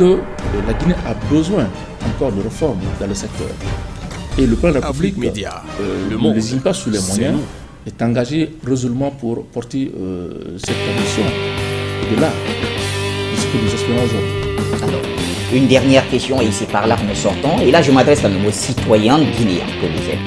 que la Guinée a besoin encore de réformes dans le secteur. Et le plan de la République ne lésine pas sur les moyens, est engagé résolument pour porter cette ambition au-delà de ce que nous espérons aujourd'hui. Alors, une dernière question, et c'est par là que nous sortons. Et là, je m'adresse à nos citoyens guinéens que vous êtes.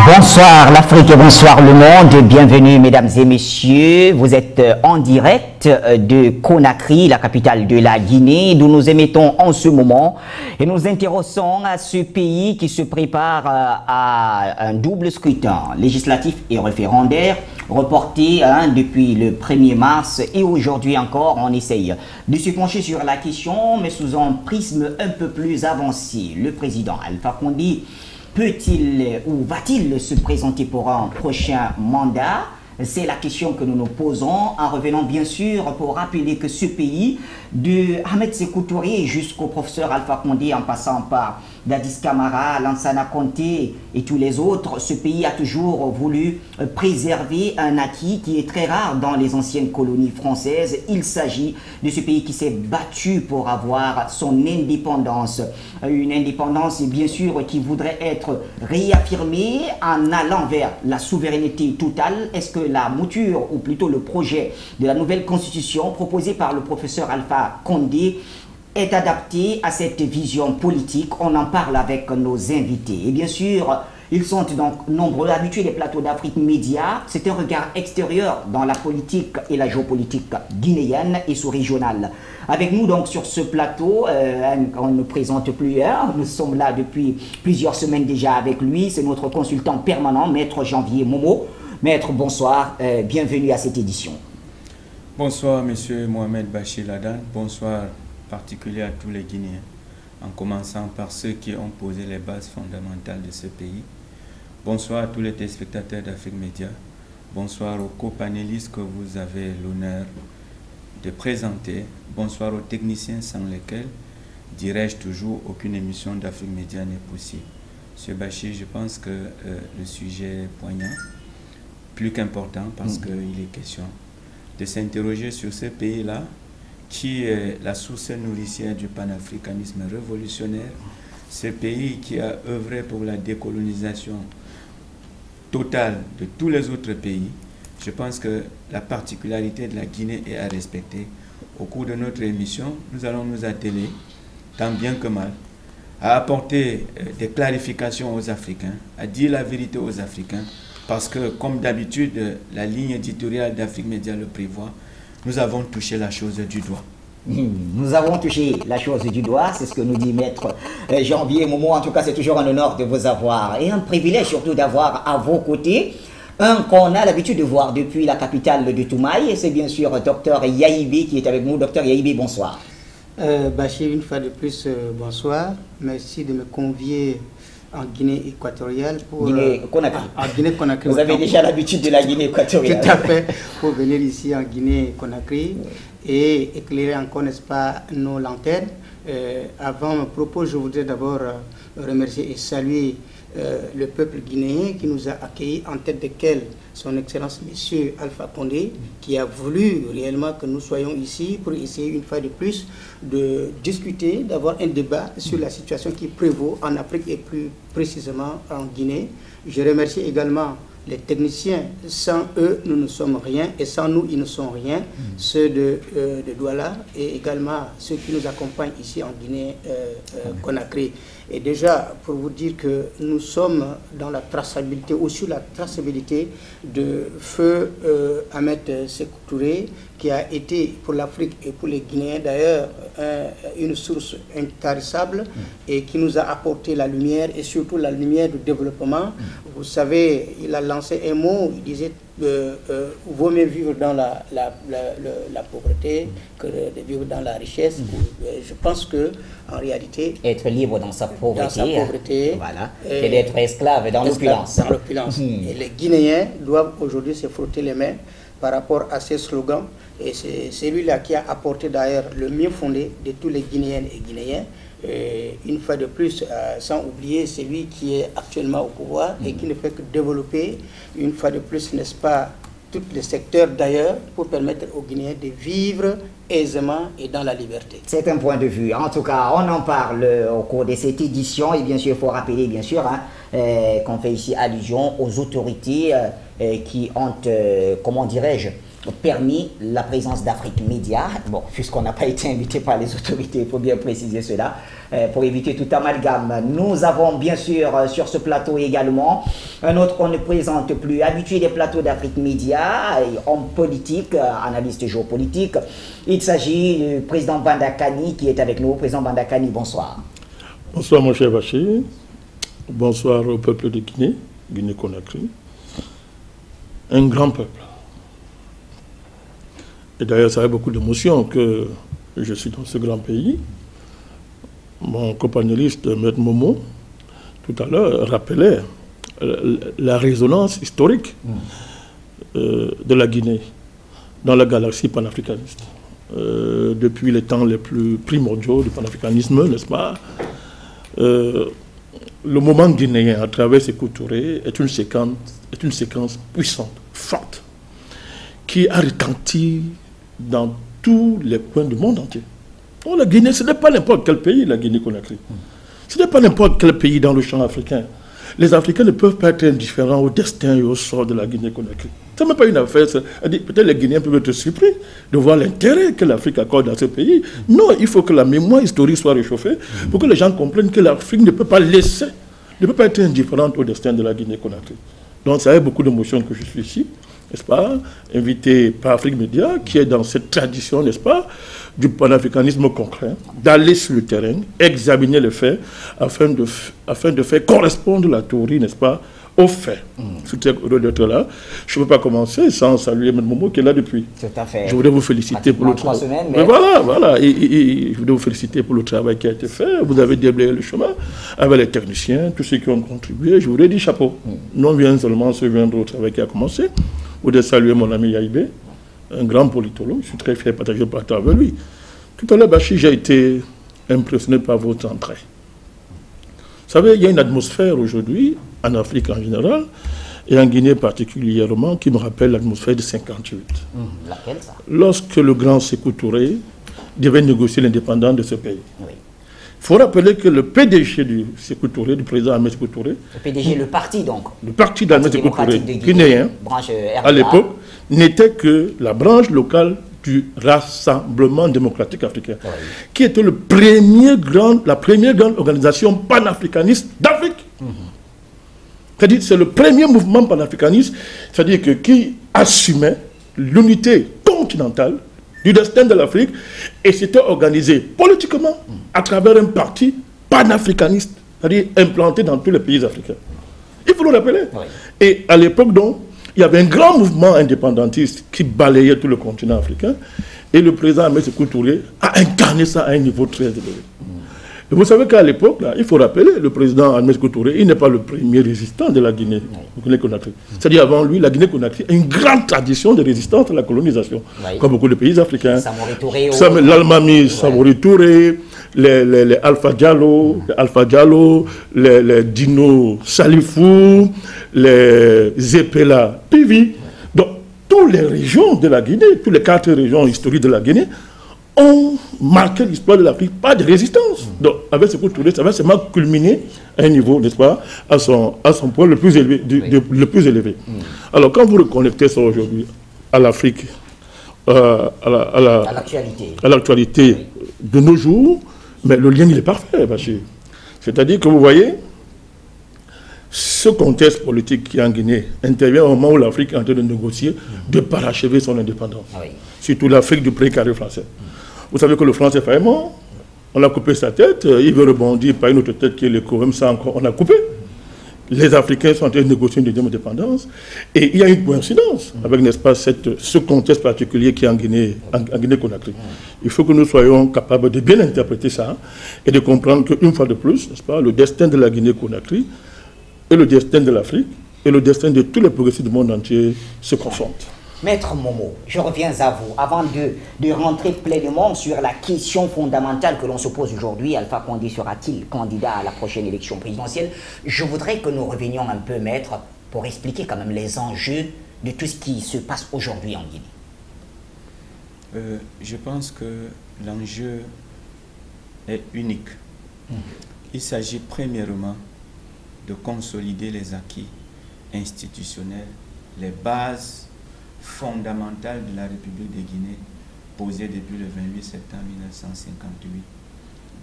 Bonsoir l'Afrique et bonsoir le monde, bienvenue mesdames et messieurs, vous êtes en direct de Conakry, la capitale de la Guinée, d'où nous émettons en ce moment et nous intéressons à ce pays qui se prépare à un double scrutin législatif et référendaire reporté depuis le 1er mars et aujourd'hui encore on essaye de se pencher sur la question mais sous un prisme un peu plus avancé. Le président Alpha Condé peut-il ou va-t-il se présenter pour un prochain mandat? C'est la question que nous nous posons en revenant bien sûr pour rappeler que ce pays, de Ahmed Sékou Touré jusqu'au professeur Alpha Condé en passant par Dadis Camara, Lansana Conté et tous les autres, ce pays a toujours voulu préserver un acquis qui est très rare dans les anciennes colonies françaises. Il s'agit de ce pays qui s'est battu pour avoir son indépendance. Une indépendance bien sûr qui voudrait être réaffirmée en allant vers la souveraineté totale. Est-ce que la mouture ou plutôt le projet de la nouvelle constitution proposée par le professeur Alpha Condé est adapté à cette vision politique? On en parle avec nos invités. Et bien sûr, ils sont donc nombreux, habitués des plateaux d'Afrique Média. C'est un regard extérieur dans la politique et la géopolitique guinéenne et sous-régionale. Avec nous donc sur ce plateau, on ne présente plus un. Nous sommes là depuis plusieurs semaines déjà avec lui. C'est notre consultant permanent, Maître Janvier Momo. Maître, bonsoir. Bienvenue à cette édition. Bonsoir, monsieur Mohamed Bachir Ladan. Bonsoir particulier à tous les Guinéens, en commençant par ceux qui ont posé les bases fondamentales de ce pays. Bonsoir à tous les téléspectateurs d'Afrique Média. Bonsoir aux co-panélistes que vous avez l'honneur de présenter. Bonsoir aux techniciens sans lesquels, dirais-je toujours, aucune émission d'Afrique Média n'est possible. Monsieur Bachir, je pense que le sujet est poignant, plus qu'important, parce qu'il est question de s'interroger sur ce pays-là, qui est la source nourricière du panafricanisme révolutionnaire, ce pays qui a œuvré pour la décolonisation totale de tous les autres pays. Je pense que la particularité de la Guinée est à respecter. Au cours de notre émission, nous allons nous atteler, tant bien que mal, à apporter des clarifications aux Africains, à dire la vérité aux Africains, parce que, comme d'habitude, la ligne éditoriale d'Afrique Média le prévoit, nous avons touché la chose du doigt. Nous avons touché la chose du doigt, c'est ce que nous dit Maître Janvier Momo. En tout cas, c'est toujours un honneur de vous avoir et un privilège surtout d'avoir à vos côtés un qu'on a l'habitude de voir depuis la capitale du Toumaï. C'est bien sûr Dr Yahibi qui est avec nous. Dr Yahibi, bonsoir. Bachir, une fois de plus, bonsoir. Merci de me convier en Guinée équatoriale pour Guinée-Conakry. Guinée-Conakry. Vous avez déjà l'habitude de la Guinée équatoriale. Tout à fait, pour venir ici en Guinée-Conakry et éclairer encore, n'est-ce pas, nos lanternes. Avant mon propos, je voudrais d'abord remercier et saluer le peuple guinéen qui nous a accueillis, en tête desquels son Excellence Monsieur Alpha Condé, qui a voulu réellement que nous soyons ici pour essayer une fois de plus de discuter, d'avoir un débat sur la situation qui prévaut en Afrique et plus précisément en Guinée. Je remercie également les techniciens. Sans eux, nous ne sommes rien, et sans nous, ils ne sont rien. Ceux de Douala et également ceux qui nous accompagnent ici en Guinée-Conakry. Et déjà, pour vous dire que nous sommes dans la traçabilité, ou sur la traçabilité de feu Ahmed Sékou Touré, qui a été pour l'Afrique et pour les Guinéens d'ailleurs une source intarissable et qui nous a apporté la lumière, et surtout la lumière du développement. Vous savez, il a lancé un mot, il disait vaut mieux vivre dans la pauvreté que de vivre dans la richesse. Je pense que en réalité, être libre dans sa pauvreté, voilà, et d'être esclave dans l'opulence. Et les Guinéens doivent aujourd'hui se frotter les mains par rapport à ces slogans. Et c'est celui-là qui a apporté d'ailleurs le mieux fondé de tous les Guinéennes et Guinéens. Une fois de plus, sans oublier celui qui est actuellement au pouvoir et qui ne fait que développer, une fois de plus, n'est-ce pas, tous les secteurs d'ailleurs, pour permettre aux Guinéens de vivre aisément et dans la liberté. C'est un point de vue. En tout cas, on en parle au cours de cette édition, et bien sûr, il faut rappeler, bien sûr, qu'on fait ici allusion aux autorités qui ont, comment dirais-je, permis la présence d'Afrique Média. Bon, puisqu'on n'a pas été invité par les autorités, il faut bien préciser cela, pour éviter tout amalgame. Nous avons bien sûr sur ce plateau également un autre qu'on ne présente plus, habitué des plateaux d'Afrique Média, homme politique, analyste géopolitique. Il s'agit du président Bandakani qui est avec nous. Président Bandakani, bonsoir. Bonsoir mon cher Bachir. Bonsoir au peuple de Guinée, Guinée-Conakry. Un grand peuple. Et d'ailleurs, ça a beaucoup d'émotion que je suis dans ce grand pays. Mon copanéliste, Maître Momo, tout à l'heure, rappelait la résonance historique de la Guinée dans la galaxie panafricaniste. Depuis les temps les plus primordiaux du panafricanisme, n'est-ce pas? Le moment guinéen, à travers Sékou Touré, est une séquence puissante, forte, qui a retenti dans tous les coins du monde entier. Oh, la Guinée, ce n'est pas n'importe quel pays, la Guinée-Conakry. Ce n'est pas n'importe quel pays dans le champ africain. Les Africains ne peuvent pas être indifférents au destin et au sort de la Guinée-Conakry. Ce n'est même pas une affaire. Peut-être les Guinéens peuvent être surpris de voir l'intérêt que l'Afrique accorde à ce pays. Non, il faut que la mémoire historique soit réchauffée pour que les gens comprennent que l'Afrique ne peut pas laisser, ne peut pas être indifférente au destin de la Guinée-Conakry. Donc ça a beaucoup d'émotion que je suis ici, n'est-ce pas, invité par Afrique Média, qui est dans cette tradition, n'est-ce pas, du panafricanisme concret, d'aller sur le terrain, examiner les faits, afin de faire correspondre la théorie, n'est-ce pas, au fait. C'était heureux d'être là. Je ne peux pas commencer sans saluer M. Momo qui est là depuis. Tout à fait. Je voudrais vous féliciter pour le travail. Mais voilà. Et je voudrais vous féliciter pour le travail qui a été fait. Vous avez déblayé le chemin avec les techniciens, tous ceux qui ont contribué. Je voudrais dire chapeau. Non vient seulement se joindre au travail qui a commencé. Je voudrais saluer mon ami Yaïbé, un grand politologue. Je suis très fier de partager le partage avec lui. Tout à l'heure, Bachir, j'ai été impressionné par votre entrée. Vous savez, il y a une atmosphère aujourd'hui, en Afrique en général, et en Guinée particulièrement, qui me rappelle l'atmosphère de 58. Laquelle, ça? Lorsque le grand Sékou Touré devait négocier l'indépendance de ce pays. Oui. Il faut rappeler que le PDG du Sékou Touré, du président Ahmed Sékou Touré... Le PDG, le parti donc. Le parti d'Ahmed Sékou Touré, guinéen, à l'époque, n'était que la branche locale du Rassemblement démocratique africain, oui, qui était la première grande organisation panafricaniste d'Afrique. C'est-à-dire c'est le premier mouvement panafricaniste, c'est-à-dire qui assumait l'unité continentale du destin de l'Afrique et s'était organisé politiquement à travers un parti panafricaniste, c'est-à-dire implanté dans tous les pays africains. Il faut le rappeler. Oui. Et à l'époque, donc, il y avait un grand mouvement indépendantiste qui balayait tout le continent africain. Et le président Ahmed Sékou Touré a incarné ça à un niveau très élevé. Et vous savez qu'à l'époque, il faut rappeler, le président Ahmed Sékou Touré, il n'est pas le premier résistant de la Guinée, Guinée-Conakry. C'est-à-dire avant lui, la Guinée-Conakry a une grande tradition de résistance à la colonisation, comme beaucoup de pays africains. L'Almami, Samori Touré, les Alpha Diallo, les Dino Salifou, les Zepela Pivi. Donc, toutes les régions de la Guinée, toutes les 4 régions historiques de la Guinée, ont marqué l'histoire de l'Afrique par des résistances. Donc, avec Sékou Touré, ça va seulement culminer à un niveau, n'est-ce pas, à son point le plus élevé. Le plus élevé. Alors, quand vous reconnectez ça aujourd'hui à l'Afrique, à l'actualité de nos jours, mais le lien, il est parfait, Bachir. C'est-à-dire que vous voyez, ce contexte politique qui est en Guinée intervient au moment où l'Afrique est en train de négocier de parachever son indépendance. Oui. Surtout l'Afrique du précaré français. Vous savez que le français est mort, on a coupé sa tête, il veut rebondir par une autre tête qui est le Corum, ça encore, on a coupé. Les Africains sont en train de négocier une deuxième indépendance. Et il y a une coïncidence avec, n'est-ce pas, ce contexte particulier qui est en Guinée-Conakry. Il faut que nous soyons capables de bien interpréter ça et de comprendre qu'une fois de plus, n'est-ce pas, le destin de la Guinée-Conakry et le destin de l'Afrique et le destin de tous les progressistes du monde entier se confondent. Maître Momo, je reviens à vous. Avant de rentrer pleinement sur la question fondamentale que l'on se pose aujourd'hui, Alpha Condé sera-t-il candidat à la prochaine élection présidentielle? Je voudrais que nous revenions un peu, maître, pour expliquer quand même les enjeux de tout ce qui se passe aujourd'hui en Guinée. Je pense que l'enjeu est unique. Il s'agit premièrement de consolider les acquis institutionnels, les bases fondamentale de la République de Guinée, posée depuis le 28 septembre 1958,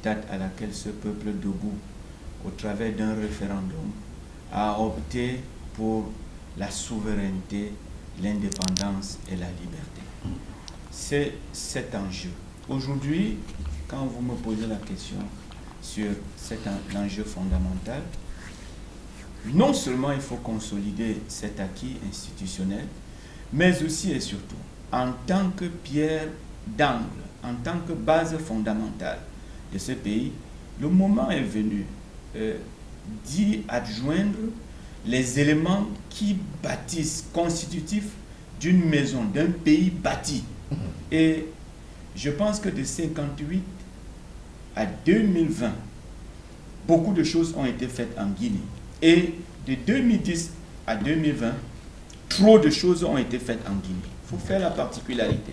date à laquelle ce peuple debout, au travers d'un référendum, a opté pour la souveraineté, l'indépendance et la liberté. C'est cet enjeu. Aujourd'hui, quand vous me posez la question sur cet enjeu fondamental, non seulement il faut consolider cet acquis institutionnel, mais aussi et surtout, en tant que pierre d'angle, en tant que base fondamentale de ce pays, le moment est venu d'y adjoindre les éléments qui bâtissent, constitutifs d'une maison, d'un pays bâti. Et je pense que de 1958 à 2020, beaucoup de choses ont été faites en Guinée. Et de 2010 à 2020, trop de choses ont été faites en Guinée. Il faut faire la particularité.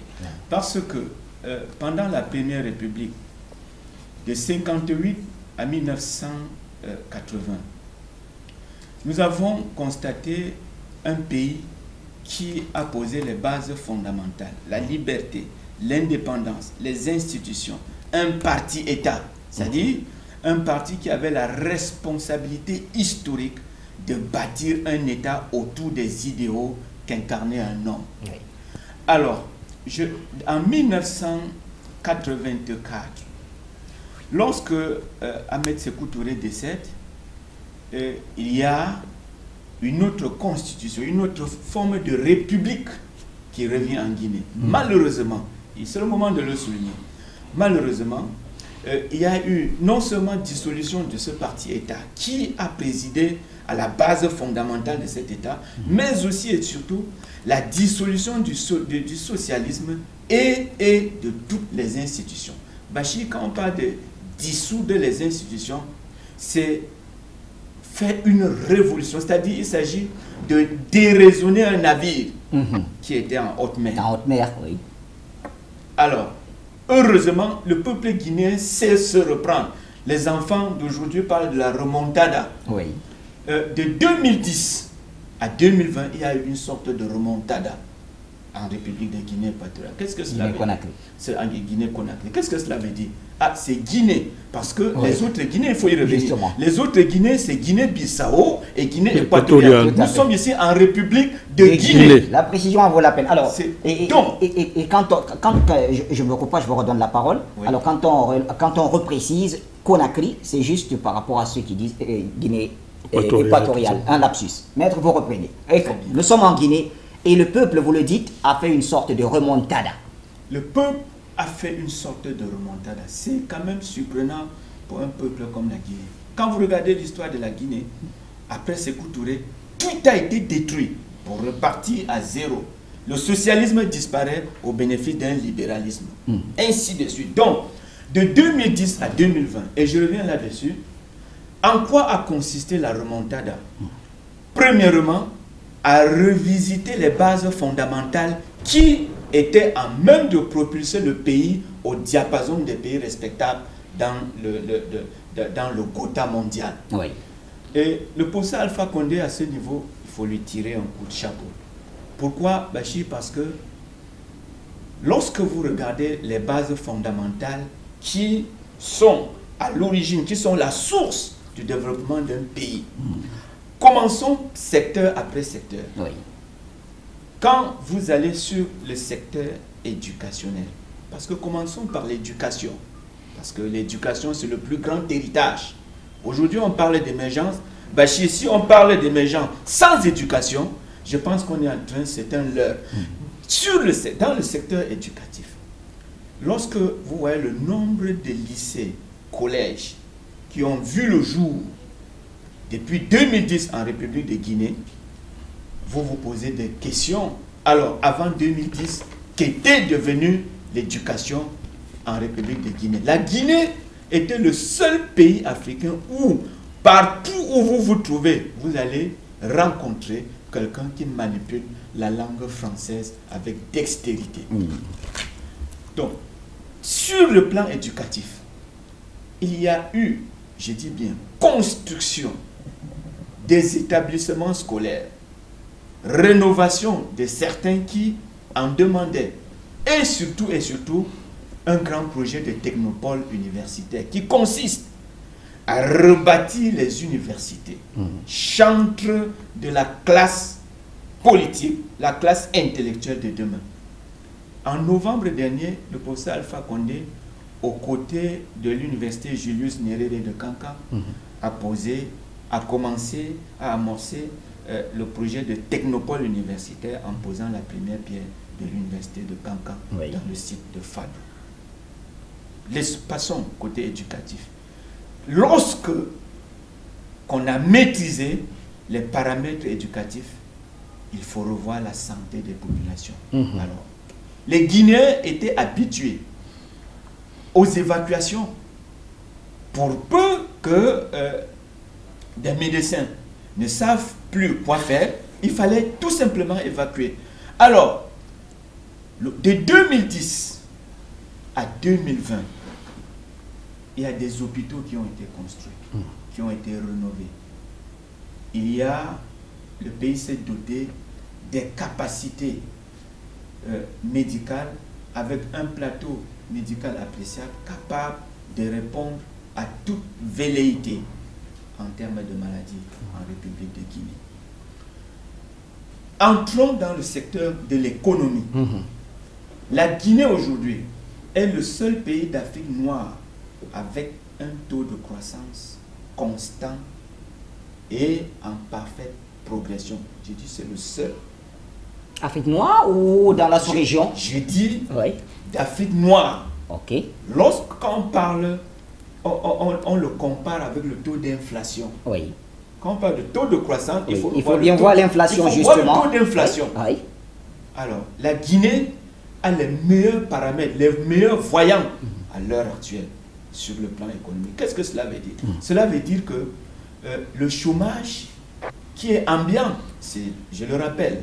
Parce que pendant la Première République, de 1958 à 1980, nous avons constaté un pays qui a posé les bases fondamentales, la liberté, l'indépendance, les institutions, un parti-État, c'est-à-dire un parti qui avait la responsabilité historique de bâtir un État autour des idéaux qu'incarnait un homme. Oui. Alors, en 1984, lorsque Ahmed Sékou Touré décède, il y a une autre constitution, une autre forme de république qui revient en Guinée. Malheureusement, et c'est le moment de le souligner, malheureusement, il y a eu non seulement dissolution de ce parti-État qui a présidé à la base fondamentale de cet État, mais aussi et surtout la dissolution du socialisme et de toutes les institutions. Bachir, quand on parle de dissoudre les institutions, c'est faire une révolution, c'est-à-dire il s'agit de déraisonner un navire qui était en haute mer. En haute mer, oui. Alors, heureusement, le peuple guinéen sait se reprendre. Les enfants d'aujourd'hui parlent de la remontada. Oui. De 2010 à 2020, il y a eu une sorte de remontada en République de Guinée équatoriale. Qu'est-ce que cela veut dire? C'est en Guinée-Conakry. Qu'est-ce que cela veut dire? Ah, c'est Guinée. Parce que les autres Guinées, il faut y revenir. Justement. Les autres Guinées, c'est Guinée-Bissau et Guinée équatoriale. Nous sommes ici en République de Guinée. La précision en vaut la peine. Alors, et quand je me reprends, je vous redonne la parole. Oui. Alors, quand on reprécise Conakry, c'est juste par rapport à ceux qui disent Guinée équatoriale. Un lapsus. Maître, vous reprenez. Nous sommes en Guinée. Et le peuple, vous le dites, a fait une sorte de remontada. Le peuple a fait une sorte de remontada. C'est quand même surprenant pour un peuple comme la Guinée. Quand vous regardez l'histoire de la Guinée, après Sékou Touré, tout a été détruit pour repartir à zéro. Le socialisme disparaît au bénéfice d'un libéralisme. Ainsi de suite. Donc, de 2010 à 2020, et je reviens là-dessus, en quoi a consisté la remontada? Premièrement, à revisiter les bases fondamentales qui étaient en même de propulser le pays au diapason des pays respectables dans le quota mondial. Oui. Et le professeur Alpha Condé, à ce niveau, il faut lui tirer un coup de chapeau. Pourquoi, Bachir? Parce que lorsque vous regardez les bases fondamentales qui sont à l'origine, qui sont la source du développement d'un pays, commençons secteur après secteur. Oui. Quand vous allez sur le secteur éducationnel, parce que commençons par l'éducation, parce que l'éducation c'est le plus grand héritage. Aujourd'hui on parle d'émergence. Bachir, si on parle d'émergence sans éducation, je pense qu'on est en train, c'est un leurre. Dans le secteur éducatif, lorsque vous voyez le nombre de lycées, collèges qui ont vu le jour depuis 2010 en République de Guinée, vous vous posez des questions. Alors, avant 2010, qu'était devenue l'éducation en République de Guinée? La Guinée était le seul pays africain où, partout où vous vous trouvez, vous allez rencontrer quelqu'un qui manipule la langue française avec dextérité. Donc, sur le plan éducatif, il y a eu, je dis bien, construction des établissements scolaires, rénovation de certains qui en demandaient, et surtout, un grand projet de technopole universitaire qui consiste à rebâtir les universités, chantre de la classe politique, la classe intellectuelle de demain. En novembre dernier, le professeur Alpha Condé, aux côtés de l'université Julius Nyerere de Kankan, a commencé à amorcer le projet de technopole universitaire en posant la première pierre de l'université de Kankan dans le site de Fadou. Passons côté éducatif. Lorsque on a maîtrisé les paramètres éducatifs, il faut revoir la santé des populations. Alors, les Guinéens étaient habitués aux évacuations. Pour peu que des médecins ne savent plus quoi faire, il fallait tout simplement évacuer. Alors, de 2010 à 2020, il y a des hôpitaux qui ont été construits, qui ont été rénovés. Le pays s'est doté des capacités médicales avec un plateau médical appréciable capable de répondre à toute velléité en termes de maladies en République de Guinée. Entrons dans le secteur de l'économie. La Guinée aujourd'hui est le seul pays d'Afrique noire avec un taux de croissance constant et en parfaite progression. J'ai dit c'est le seul. Afrique noire ou dans la sous-région? J'ai dit oui. d'Afrique noire. Ok. Lorsqu'on parle, on le compare avec le taux d'inflation. Oui. Quand on parle de taux de croissance, oui. il faut bien voir l'inflation justement. Le taux d'inflation. Oui. Alors, la Guinée a les meilleurs paramètres, les meilleurs voyants à l'heure actuelle sur le plan économique. Qu'est-ce que cela veut dire? Cela veut dire que le chômage qui est ambiant, je le rappelle,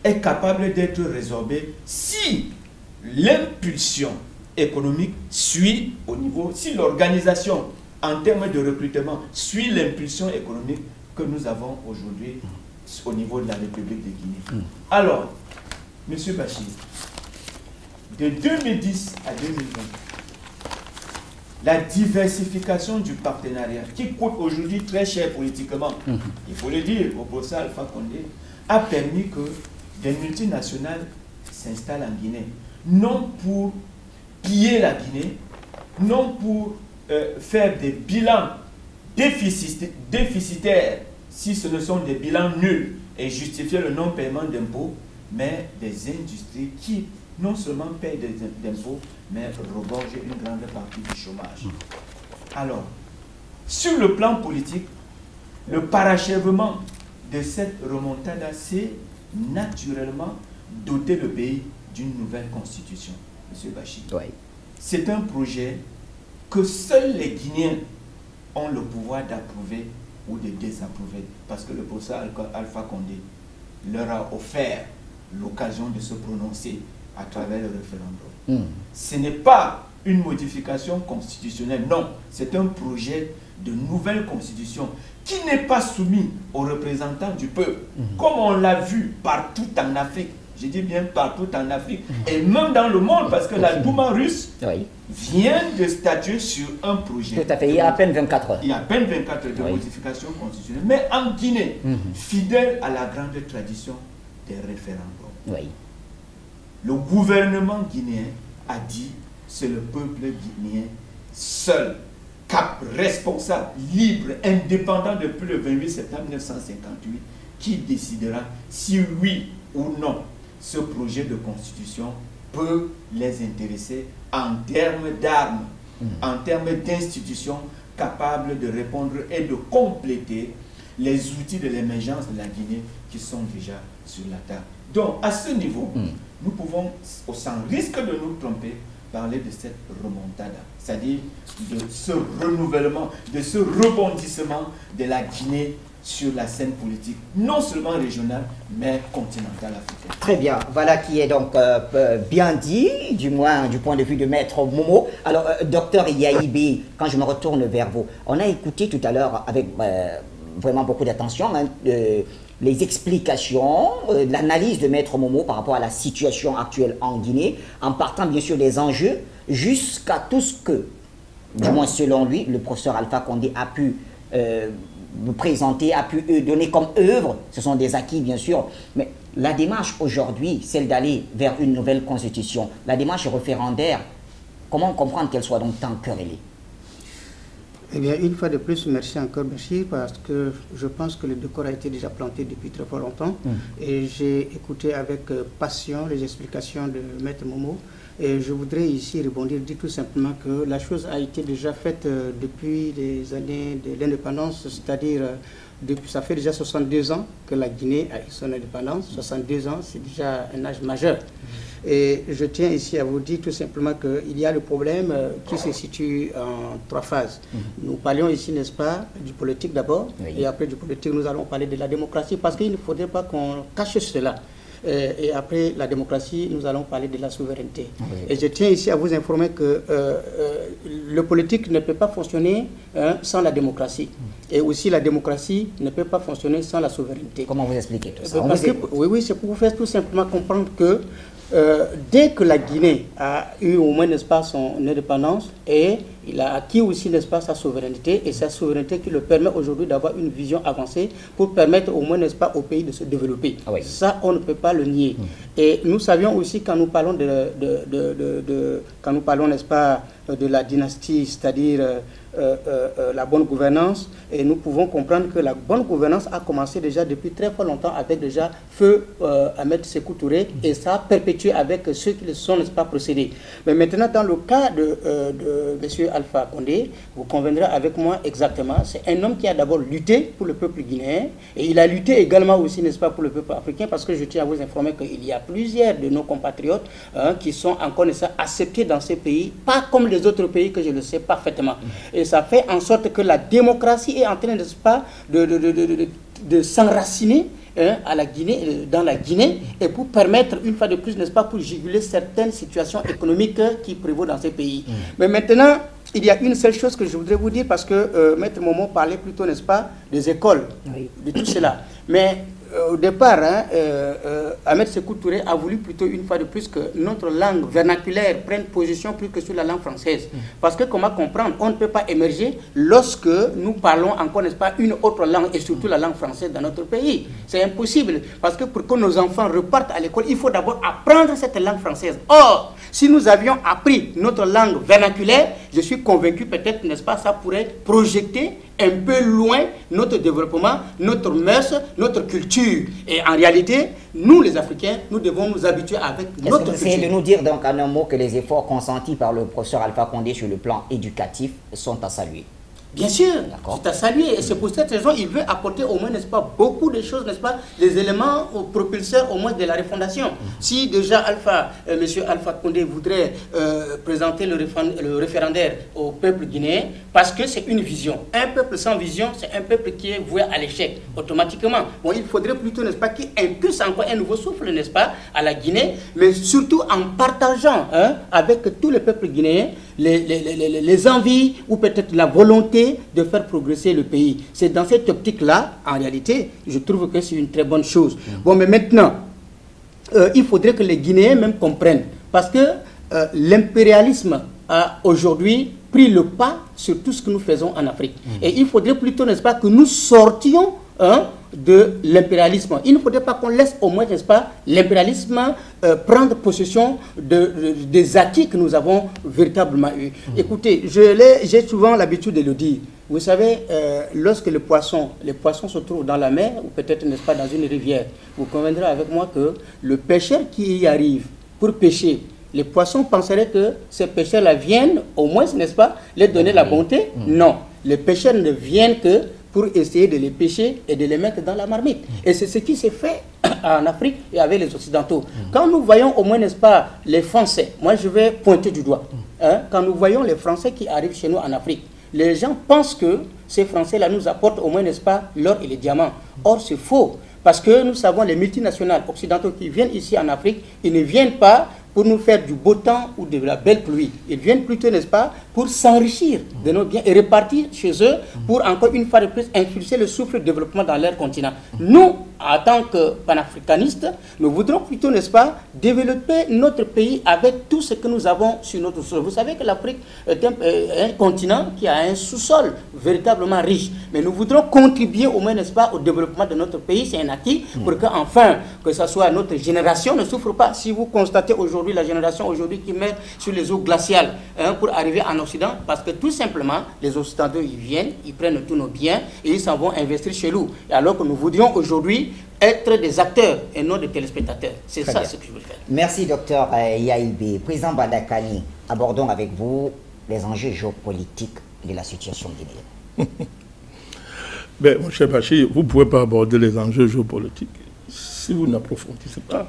est capable d'être résorbé si l'impulsion économique suit au niveau, si l'organisation en termes de recrutement suit l'impulsion économique que nous avons aujourd'hui au niveau de la République de Guinée. Alors, M. Bachir, de 2010 à 2020, la diversification du partenariat, qui coûte aujourd'hui très cher politiquement, il faut le dire, au procès Alpha Condé, a permis que des multinationales s'installent en Guinée, non pour piller la Guinée, non pour faire des bilans déficitaires, si ce ne sont des bilans nuls, et justifier le non-paiement d'impôts, mais des industries qui non seulement payent des impôts, mais regorgent une grande partie du chômage. Alors, sur le plan politique, le parachèvement de cette remontada, c'est naturellement doter le pays d'une nouvelle constitution. M. Bachir, oui. C'est un projet que seuls les Guinéens ont le pouvoir d'approuver ou de désapprouver, parce que le procès Alpha Condé leur a offert l'occasion de se prononcer à travers le référendum. Ce n'est pas une modification constitutionnelle, non, c'est un projet de nouvelle constitution qui n'est pas soumis aux représentants du peuple, comme on l'a vu partout en Afrique. Je dis bien partout en Afrique, et même dans le monde, parce que la Douma russe vient de statuer sur un projet. Tout à fait, il y a à peine 24 heures. Il y a à peine 24 heures de modification constitutionnelle. Mais en Guinée, fidèle à la grande tradition des référendums, le gouvernement guinéen a dit c'est le peuple guinéen seul, responsable, libre, indépendant depuis le 28 septembre 1958, qui décidera si oui ou non ce projet de constitution peut les intéresser en termes d'armes, en termes d'institutions capables de répondre et de compléter les outils de l'émergence de la Guinée qui sont déjà sur la table. Donc, à ce niveau, nous pouvons, sans risque de nous tromper, parler de cette remontada, c'est-à-dire de ce renouvellement, de ce rebondissement de la Guinée sur la scène politique, non seulement régionale, mais continentale africaine. Très bien, voilà qui est donc bien dit, du moins du point de vue de Maître Momo. Alors, docteur Yahibi, quand je me retourne vers vous, on a écouté tout à l'heure avec vraiment beaucoup d'attention les explications, l'analyse de Maître Momo par rapport à la situation actuelle en Guinée, en partant bien sûr des enjeux, jusqu'à tout ce que, du moins selon lui, le professeur Alpha Condé a pu nous présenter, a pu donner comme œuvre. Ce sont des acquis bien sûr, mais la démarche aujourd'hui, celle d'aller vers une nouvelle constitution, la démarche référendaire, comment comprendre qu'elle soit donc tant querellée? Eh bien, une fois de plus, merci encore, Bachir, parce que je pense que le décor a été déjà planté depuis très fort longtemps. Et j'ai écouté avec passion les explications de Maître Momo. Et je voudrais ici rebondir, dire tout simplement que la chose a été déjà faite depuis les années de l'indépendance, c'est-à-dire ça fait déjà 62 ans que la Guinée a eu son indépendance. 62 ans, c'est déjà un âge majeur. Et je tiens ici à vous dire tout simplement qu'il y a le problème qui se situe en 3 phases. Nous parlions ici, n'est-ce pas, du politique d'abord, et après du politique, nous allons parler de la démocratie, parce qu'il ne faudrait pas qu'on cache cela. Et après la démocratie, nous allons parler de la souveraineté. Et je tiens ici à vous informer que le politique ne peut pas fonctionner sans la démocratie. Et aussi la démocratie ne peut pas fonctionner sans la souveraineté. Comment vous expliquez tout ça? Oui, c'est pour vous faire tout simplement comprendre que dès que la Guinée a eu au moins, n'est-ce pas, son indépendance, et il a acquis aussi, n'est-ce pas, sa souveraineté, et sa souveraineté qui le permet aujourd'hui d'avoir une vision avancée pour permettre au moins, n'est-ce pas, au pays de se développer. Ça, on ne peut pas le nier. Et nous savions aussi, quand nous parlons quand nous parlons, n'est-ce pas, de la dynastie, c'est-à-dire la bonne gouvernance, et nous pouvons comprendre que la bonne gouvernance a commencé déjà depuis très fort longtemps avec déjà feu Ahmed Sékou Touré, et ça a perpétué avec ceux qui le sont, n'est-ce pas, procédés. Mais maintenant, dans le cas de M. Alpha Condé, vous conviendrez avec moi exactement, c'est un homme qui a d'abord lutté pour le peuple guinéen, et il a lutté également aussi, n'est-ce pas, pour le peuple africain, parce que je tiens à vous informer qu'il y a plusieurs de nos compatriotes qui sont encore, n'est-ce pas, acceptés dans ces pays, pas comme les autres pays que je le sais parfaitement. Et ça fait en sorte que la démocratie est en train, n'est-ce pas, de s'enraciner à la Guinée, dans la Guinée, et pour permettre, une fois de plus, n'est-ce pas, pour juguler certaines situations économiques qui prévaut dans ces pays. Mais maintenant, il y a une seule chose que je voudrais vous dire, parce que Maître Momo parlait plutôt, n'est-ce pas, des écoles, de tout cela. Mais au départ, Ahmed Sékou Touré a voulu plutôt, une fois de plus, que notre langue vernaculaire prenne position plus que sur la langue française. Parce que, comment comprendre, on ne peut pas émerger lorsque nous parlons encore, n'est-ce pas, une autre langue, et surtout la langue française dans notre pays. C'est impossible, parce que pour que nos enfants repartent à l'école, il faut d'abord apprendre cette langue française. Or, si nous avions appris notre langue vernaculaire, je suis convaincu, peut-être, n'est-ce pas, ça pourrait projeter un peu loin notre développement, notre mœurs, notre culture. Et en réalité, nous les Africains, nous devons nous habituer avec notre culture. Essayez de nous dire donc en un mot que les efforts consentis par le professeur Alpha Condé sur le plan éducatif sont à saluer. Bien sûr, c'est à saluer, et c'est pour cette raison qu'il veut apporter au moins, n'est-ce pas, beaucoup de choses, n'est-ce pas, des éléments propulseurs au moins de la refondation. Si déjà M. Alpha Condé voudrait présenter le référendaire au peuple guinéen, parce que c'est une vision. Un peuple sans vision, c'est un peuple qui est voué à l'échec, automatiquement. Bon, il faudrait plutôt, n'est-ce pas, qu'il impulse encore un nouveau souffle, n'est-ce pas, à la Guinée, mais surtout en partageant avec tout le peuple guinéen les envies ou peut-être la volonté de faire progresser le pays. C'est dans cette optique-là, en réalité, je trouve que c'est une très bonne chose. Bon, mais maintenant, il faudrait que les Guinéens même comprennent, parce que l'impérialisme a aujourd'hui pris le pas sur tout ce que nous faisons en Afrique. Et il faudrait plutôt, n'est-ce pas, que nous sortions de l'impérialisme. Il ne faudrait pas qu'on laisse au moins, n'est-ce pas, l'impérialisme prendre possession des acquis que nous avons véritablement eus. Écoutez, j'ai souvent l'habitude de le dire. Vous savez, lorsque les poissons se trouvent dans la mer, ou peut-être, n'est-ce pas, dans une rivière, vous conviendrez avec moi que le pêcheur qui y arrive pour pêcher, les poissons penseraient que ces pêcheurs-là viennent, au moins, n'est-ce pas, les donner la bonté. Non, les pêcheurs ne viennent que pour essayer de les pêcher et de les mettre dans la marmite. Et c'est ce qui s'est fait en Afrique et avec les Occidentaux. Quand nous voyons au moins, n'est-ce pas, les Français, moi je vais pointer du doigt, quand nous voyons les Français qui arrivent chez nous en Afrique, les gens pensent que ces Français-là nous apportent au moins, n'est-ce pas, l'or et les diamants. Or, c'est faux. Parce que nous savons, les multinationales occidentaux qui viennent ici en Afrique, ils ne viennent pas pour nous faire du beau temps ou de la belle pluie. Ils viennent plutôt, n'est-ce pas, pour s'enrichir de nos biens et repartir chez eux pour encore une fois de plus impulser le souffle de développement dans leur continent. Nous, en tant que panafricanistes, nous voudrons plutôt, n'est-ce pas, développer notre pays avec tout ce que nous avons sur notre sol. Vous savez que l'Afrique est un continent qui a un sous-sol véritablement riche. Mais nous voudrons contribuer au moins, n'est-ce pas, au développement de notre pays. C'est un acquis pour que, enfin, que ce soit notre génération ne souffre pas. Si vous constatez aujourd'hui la génération aujourd'hui qui meurt sur les eaux glaciales pour arriver en Occident, parce que tout simplement, les Occidentaux, ils viennent, ils prennent tous nos biens et ils s'en vont investir chez nous. Et alors que nous voudrions aujourd'hui être des acteurs et non des téléspectateurs. C'est ça ce que je veux faire. Merci, docteur Yaïbé. Président Badakani, abordons avec vous les enjeux géopolitiques de la situation guinéenne. Ben, mon cher Bachir, vous ne pouvez pas aborder les enjeux géopolitiques si vous n'approfondissez pas,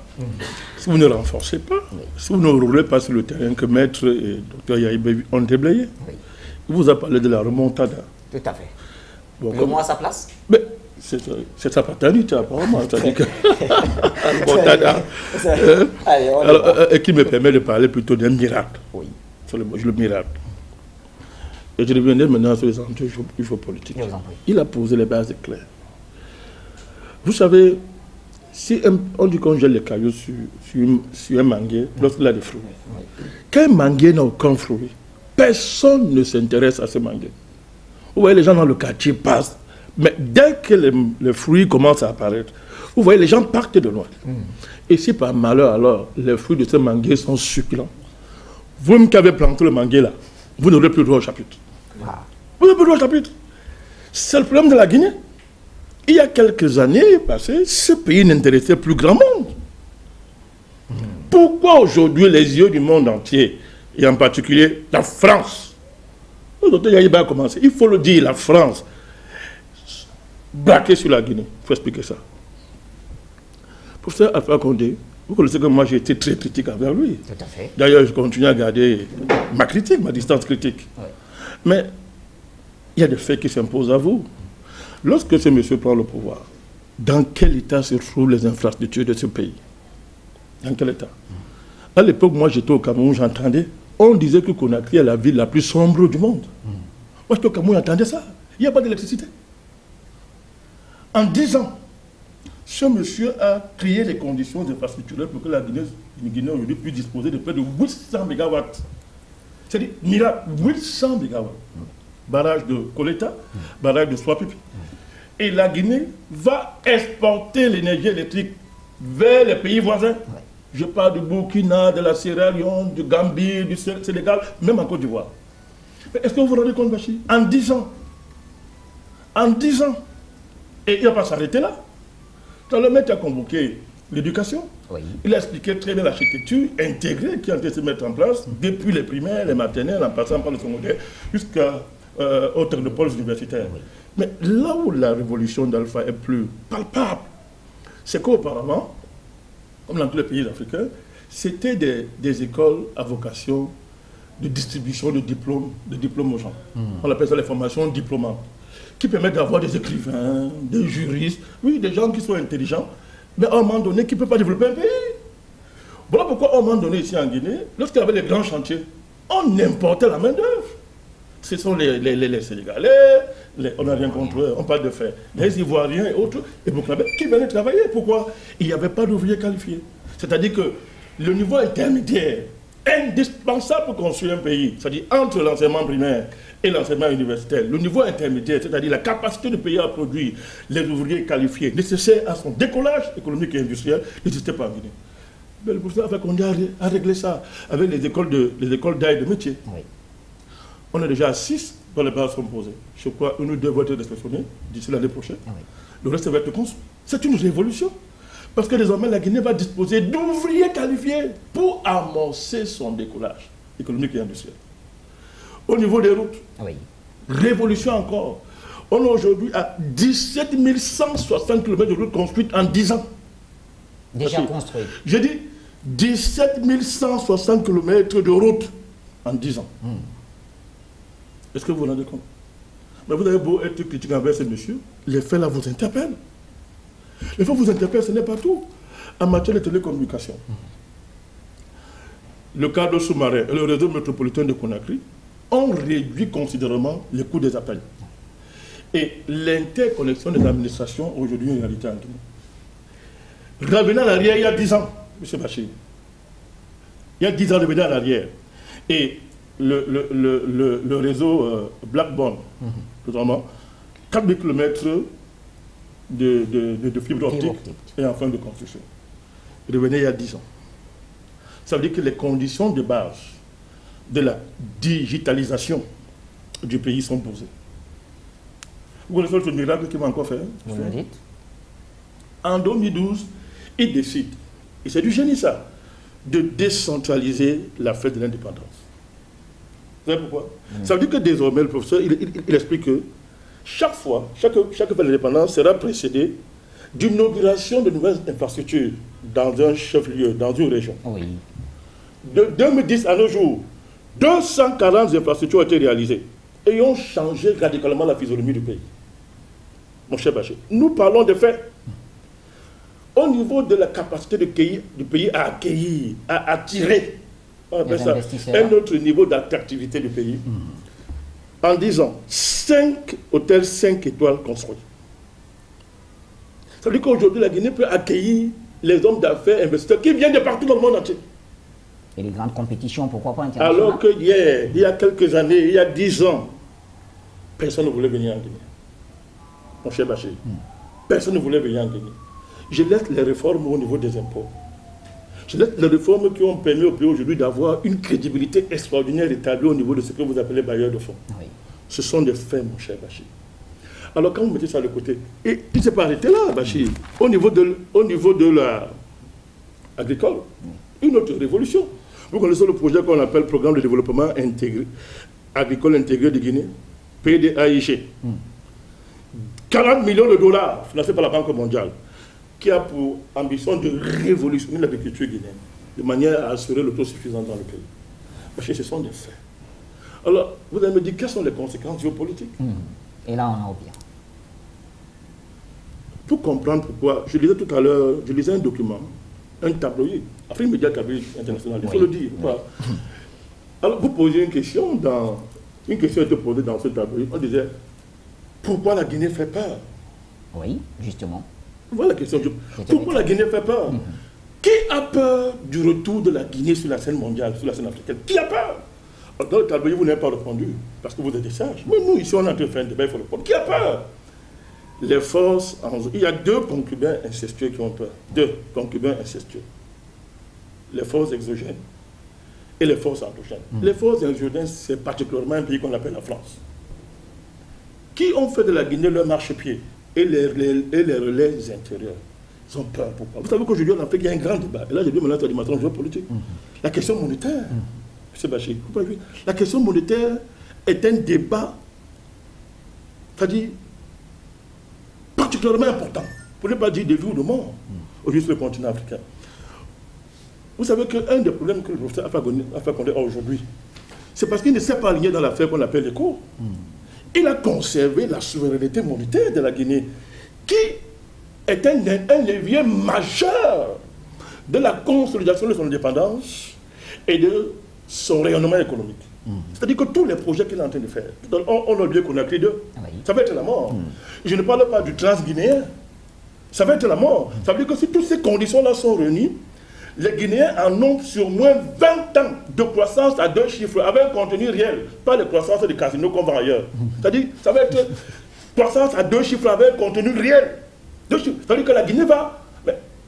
si vous ne renforcez pas, si vous ne roulez pas sur le terrain que Maître et Dr Yaïbé ont déblayé. Il vous a parlé de la remontada. Tout à fait. Bon, le mot à sa place? Ben, c'est sa paternité, apparemment. C'est-à-dire que la remontada, et qui me permet de parler plutôt d'un miracle. Oui. Sur le miracle. Et je reviendrai maintenant sur les enjeux géopolitiques. Il a posé les bases claires. Vous savez, si on dit qu'on gèle les cailloux sur un manguier, lorsqu'il a des fruits, quand un manguier n'a aucun fruit, personne ne s'intéresse à ce manguier. Vous voyez, les gens dans le quartier passent, mais dès que les fruits commencent à apparaître, vous voyez, les gens partent de loin. Et si par malheur, alors, les fruits de ce manguier sont succulents, vous-même qui avez planté le manguier là, vous n'aurez plus droit au chapitre. Vous avez besoin de chapitre. C'est le problème de la Guinée. Il y a quelques années passées, ce pays n'intéressait plus grand monde. Pourquoi aujourd'hui les yeux du monde entier, et en particulier la France, le docteur Yahiba a commencé, il faut le dire, la France, braquée sur la Guinée. Il faut expliquer ça. Professeur Alpha Condé, vous connaissez que moi j'ai été très critique envers lui. Tout à fait. D'ailleurs, je continue à garder ma critique, ma distance critique. Oui. Mais il y a des faits qui s'imposent à vous. Lorsque ce monsieur prend le pouvoir, dans quel état se trouvent les infrastructures de ce pays? Dans quel état? À l'époque, moi j'étais au Cameroun, j'entendais, on disait que Conakry est la ville la plus sombre du monde. Moi j'étais au Cameroun, j'entendais ça. Il n'y a pas d'électricité. En 10 ans, ce monsieur a créé les conditions infrastructurelles pour que la Guinée aujourd'hui puisse disposer de près de 800 mégawatts. C'est-à-dire, miracle, 800 mégawatts. Barrage de Koleta, barrage de Swapipi. Et la Guinée va exporter l'énergie électrique vers les pays voisins. Je parle du Burkina, de la Sierra Leone, du Gambie, du Sénégal, même en Côte d'Ivoire. Est-ce que vous vous rendez compte, Bachir? En 10 ans. En 10 ans. Et il ne va pas s'arrêter là. Quand le maître a convoqué l'éducation, oui, il a expliqué très bien l'architecture intégrée qui a été se mettre en place depuis les primaires, les maternelles, en passant par le secondaire, jusqu'aux technopoles universitaires. Oui. Mais là où la révolution d'Alpha est plus palpable, c'est qu'auparavant, comme dans tous les pays africains, c'était des écoles à vocation de distribution de diplômes aux gens. On appelle ça les formations diplômantes, qui permettent d'avoir des écrivains, des juristes, oui, des gens qui sont intelligents, mais à un moment donné, qui ne peuvent pas développer un pays. Voilà pourquoi, à un moment donné, ici en Guinée, lorsqu'il y avait les grands chantiers, on importait la main-d'œuvre. Ce sont les Sénégalais, on n'a rien contre eux, on parle de fer, les Ivoiriens et autres, et Burkinabés, qui venaient travailler. Pourquoi? Il n'y avait pas d'ouvriers qualifiés. C'est-à-dire que le niveau intermédiaire, indispensable pour construire un pays, c'est-à-dire entre l'enseignement primaire et l'enseignement universitaire, le niveau intermédiaire, c'est-à-dire la capacité du pays à produire les ouvriers qualifiés nécessaires à son décollage économique et industriel, n'existait pas en Guinée. Mais le professeur on a réglé ça avec les écoles d'aide de métier. Oui. On est déjà à 6 dont les bases sont posées. Je crois une ou deux vont être réceptionnées d'ici l'année prochaine. Oui. Le reste va être construit. C'est une révolution. Parce que désormais, la Guinée va disposer d'ouvriers qualifiés pour amorcer son décollage économique et industriel. Au niveau des routes, oui, révolution encore. On est aujourd'hui à 17 160 km de routes construites en 10 ans. Déjà construites. J'ai dit 17 160 km de routes en 10 ans. Est-ce que vous vous rendez compte? Mais vous avez beau être critique envers ces messieurs, les faits là vous interpellent. Les faits vous interpellent, ce n'est pas tout. En matière de télécommunication, le cadre sous-marin et le réseau métropolitain de Conakry ont réduit considérablement les coûts des appels. Et l'interconnexion des administrations aujourd'hui est une réalité en Guinée. Revenez en arrière il y a 10 ans, M. Bachir. Il y a 10 ans, revenez en arrière. Et le réseau Blackburn, notamment, 4000 km de fibre optique est en fin de construction. Revenez il y a 10 ans. Ça veut dire que les conditions de base de la digitalisation du pays sont posées. Vous connaissez le miracle qu'il va encore faire? Vous me dites? En 2012, il décide, et c'est du génie ça, de décentraliser la fête de l'indépendance. Vous savez pourquoi? Ça veut dire que désormais, le professeur, il explique que chaque fois, chaque fête de l'indépendance sera précédée d'inauguration de nouvelles infrastructures dans un chef-lieu, dans une région. Oui. De 2010 à nos jours, 240 infrastructures ont été réalisées et ont changé radicalement la physionomie du pays. Mon cher Bachir, nous parlons de faits. Au niveau de la capacité du pays à accueillir, à attirer, on appelle ça un autre niveau d'attractivité du pays. En 10 ans, 5 hôtels 5 étoiles construits. Ça veut dire qu'aujourd'hui, la Guinée peut accueillir les hommes d'affaires, investisseurs qui viennent de partout dans le monde entier. Et les grandes compétitions, pourquoi pas internationales? Alors que hier, il y a quelques années, il y a 10 ans, personne ne voulait venir en Guinée. Mon cher Bachir, personne ne voulait venir en Guinée. Je laisse les réformes au niveau des impôts. Je laisse les réformes qui ont permis au pays aujourd'hui d'avoir une crédibilité extraordinaire établie au niveau de ce que vous appelez bailleurs de fonds. Oui. Ce sont des faits, mon cher Bachir. Alors quand vous mettez ça de côté, et il ne s'est pas arrêté là, Bachir, au niveau de la agricole, une autre révolution. Vous connaissez le projet qu'on appelle Programme de développement intégré, agricole intégré de Guinée, PDAIG. 40 millions de dollars financés par la Banque mondiale, qui a pour ambition de révolutionner l'agriculture guinéenne, de manière à assurer l'autosuffisance dans le pays. Parce que ce sont des faits. Alors, vous allez me dire, quelles sont les conséquences géopolitiques? Et là, on en revient. Pour comprendre pourquoi, je lisais tout à l'heure, je lisais un document, un tabloïd, Afrique Média Tabloïd International, il faut le dire. Oui. Alors, vous posez une question était posée dans ce tabloïd, on disait, pourquoi la Guinée fait peur? Oui, justement. Voilà la question. Pourquoi la Guinée fait peur? Qui a peur du retour de la Guinée sur la scène mondiale, sur la scène africaine? Qui a peur? Dans le tableau, vous n'avez pas répondu, parce que vous êtes des sages. Mais nous, ici, on est en train de faire un débat, il faut répondre. Qui a peur? Les forces... Il y a deux concubins incestueux qui ont peur. Deux concubins incestueux. Les forces exogènes et les forces endogènes. Les forces exogènes, c'est particulièrement un pays qu'on appelle la France, qui ont fait de la Guinée leur marchepied et les relais intérieurs. Ils ont peur. Pourquoi? Vous savez qu'aujourd'hui, en Afrique, il y a un grand débat. Et là, j'ai dit maintenant, c'est du dimension géopolitique. La question monétaire. M. Bachir, la question monétaire est un débat, c'est-à-dire particulièrement important, pour ne pas dire de vie ou de mort, aujourd'hui sur le continent africain. Vous savez qu'un des problèmes que le professeur Alpha Condé a aujourd'hui, c'est parce qu'il ne s'est pas aligné dans l'affaire qu'on appelle l'écho. Il a conservé la souveraineté monétaire de la Guinée, qui est un levier majeur de la consolidation de son indépendance et de son rayonnement économique. C'est-à-dire que tous les projets qu'il est en train de faire, on a oublié qu'on a créé deux, ça va être la mort. Je ne parle pas du trans-guinéen, ça va être la mort. Ça veut dire que si toutes ces conditions-là sont réunies, les Guinéens en ont sur moins 20 ans de croissance à deux chiffres, avec un contenu réel, pas les croissances des casinos qu'on vend ailleurs. C'est-à-dire ça va être croissance à deux chiffres avec un contenu réel. C'est-à-dire que la Guinée va...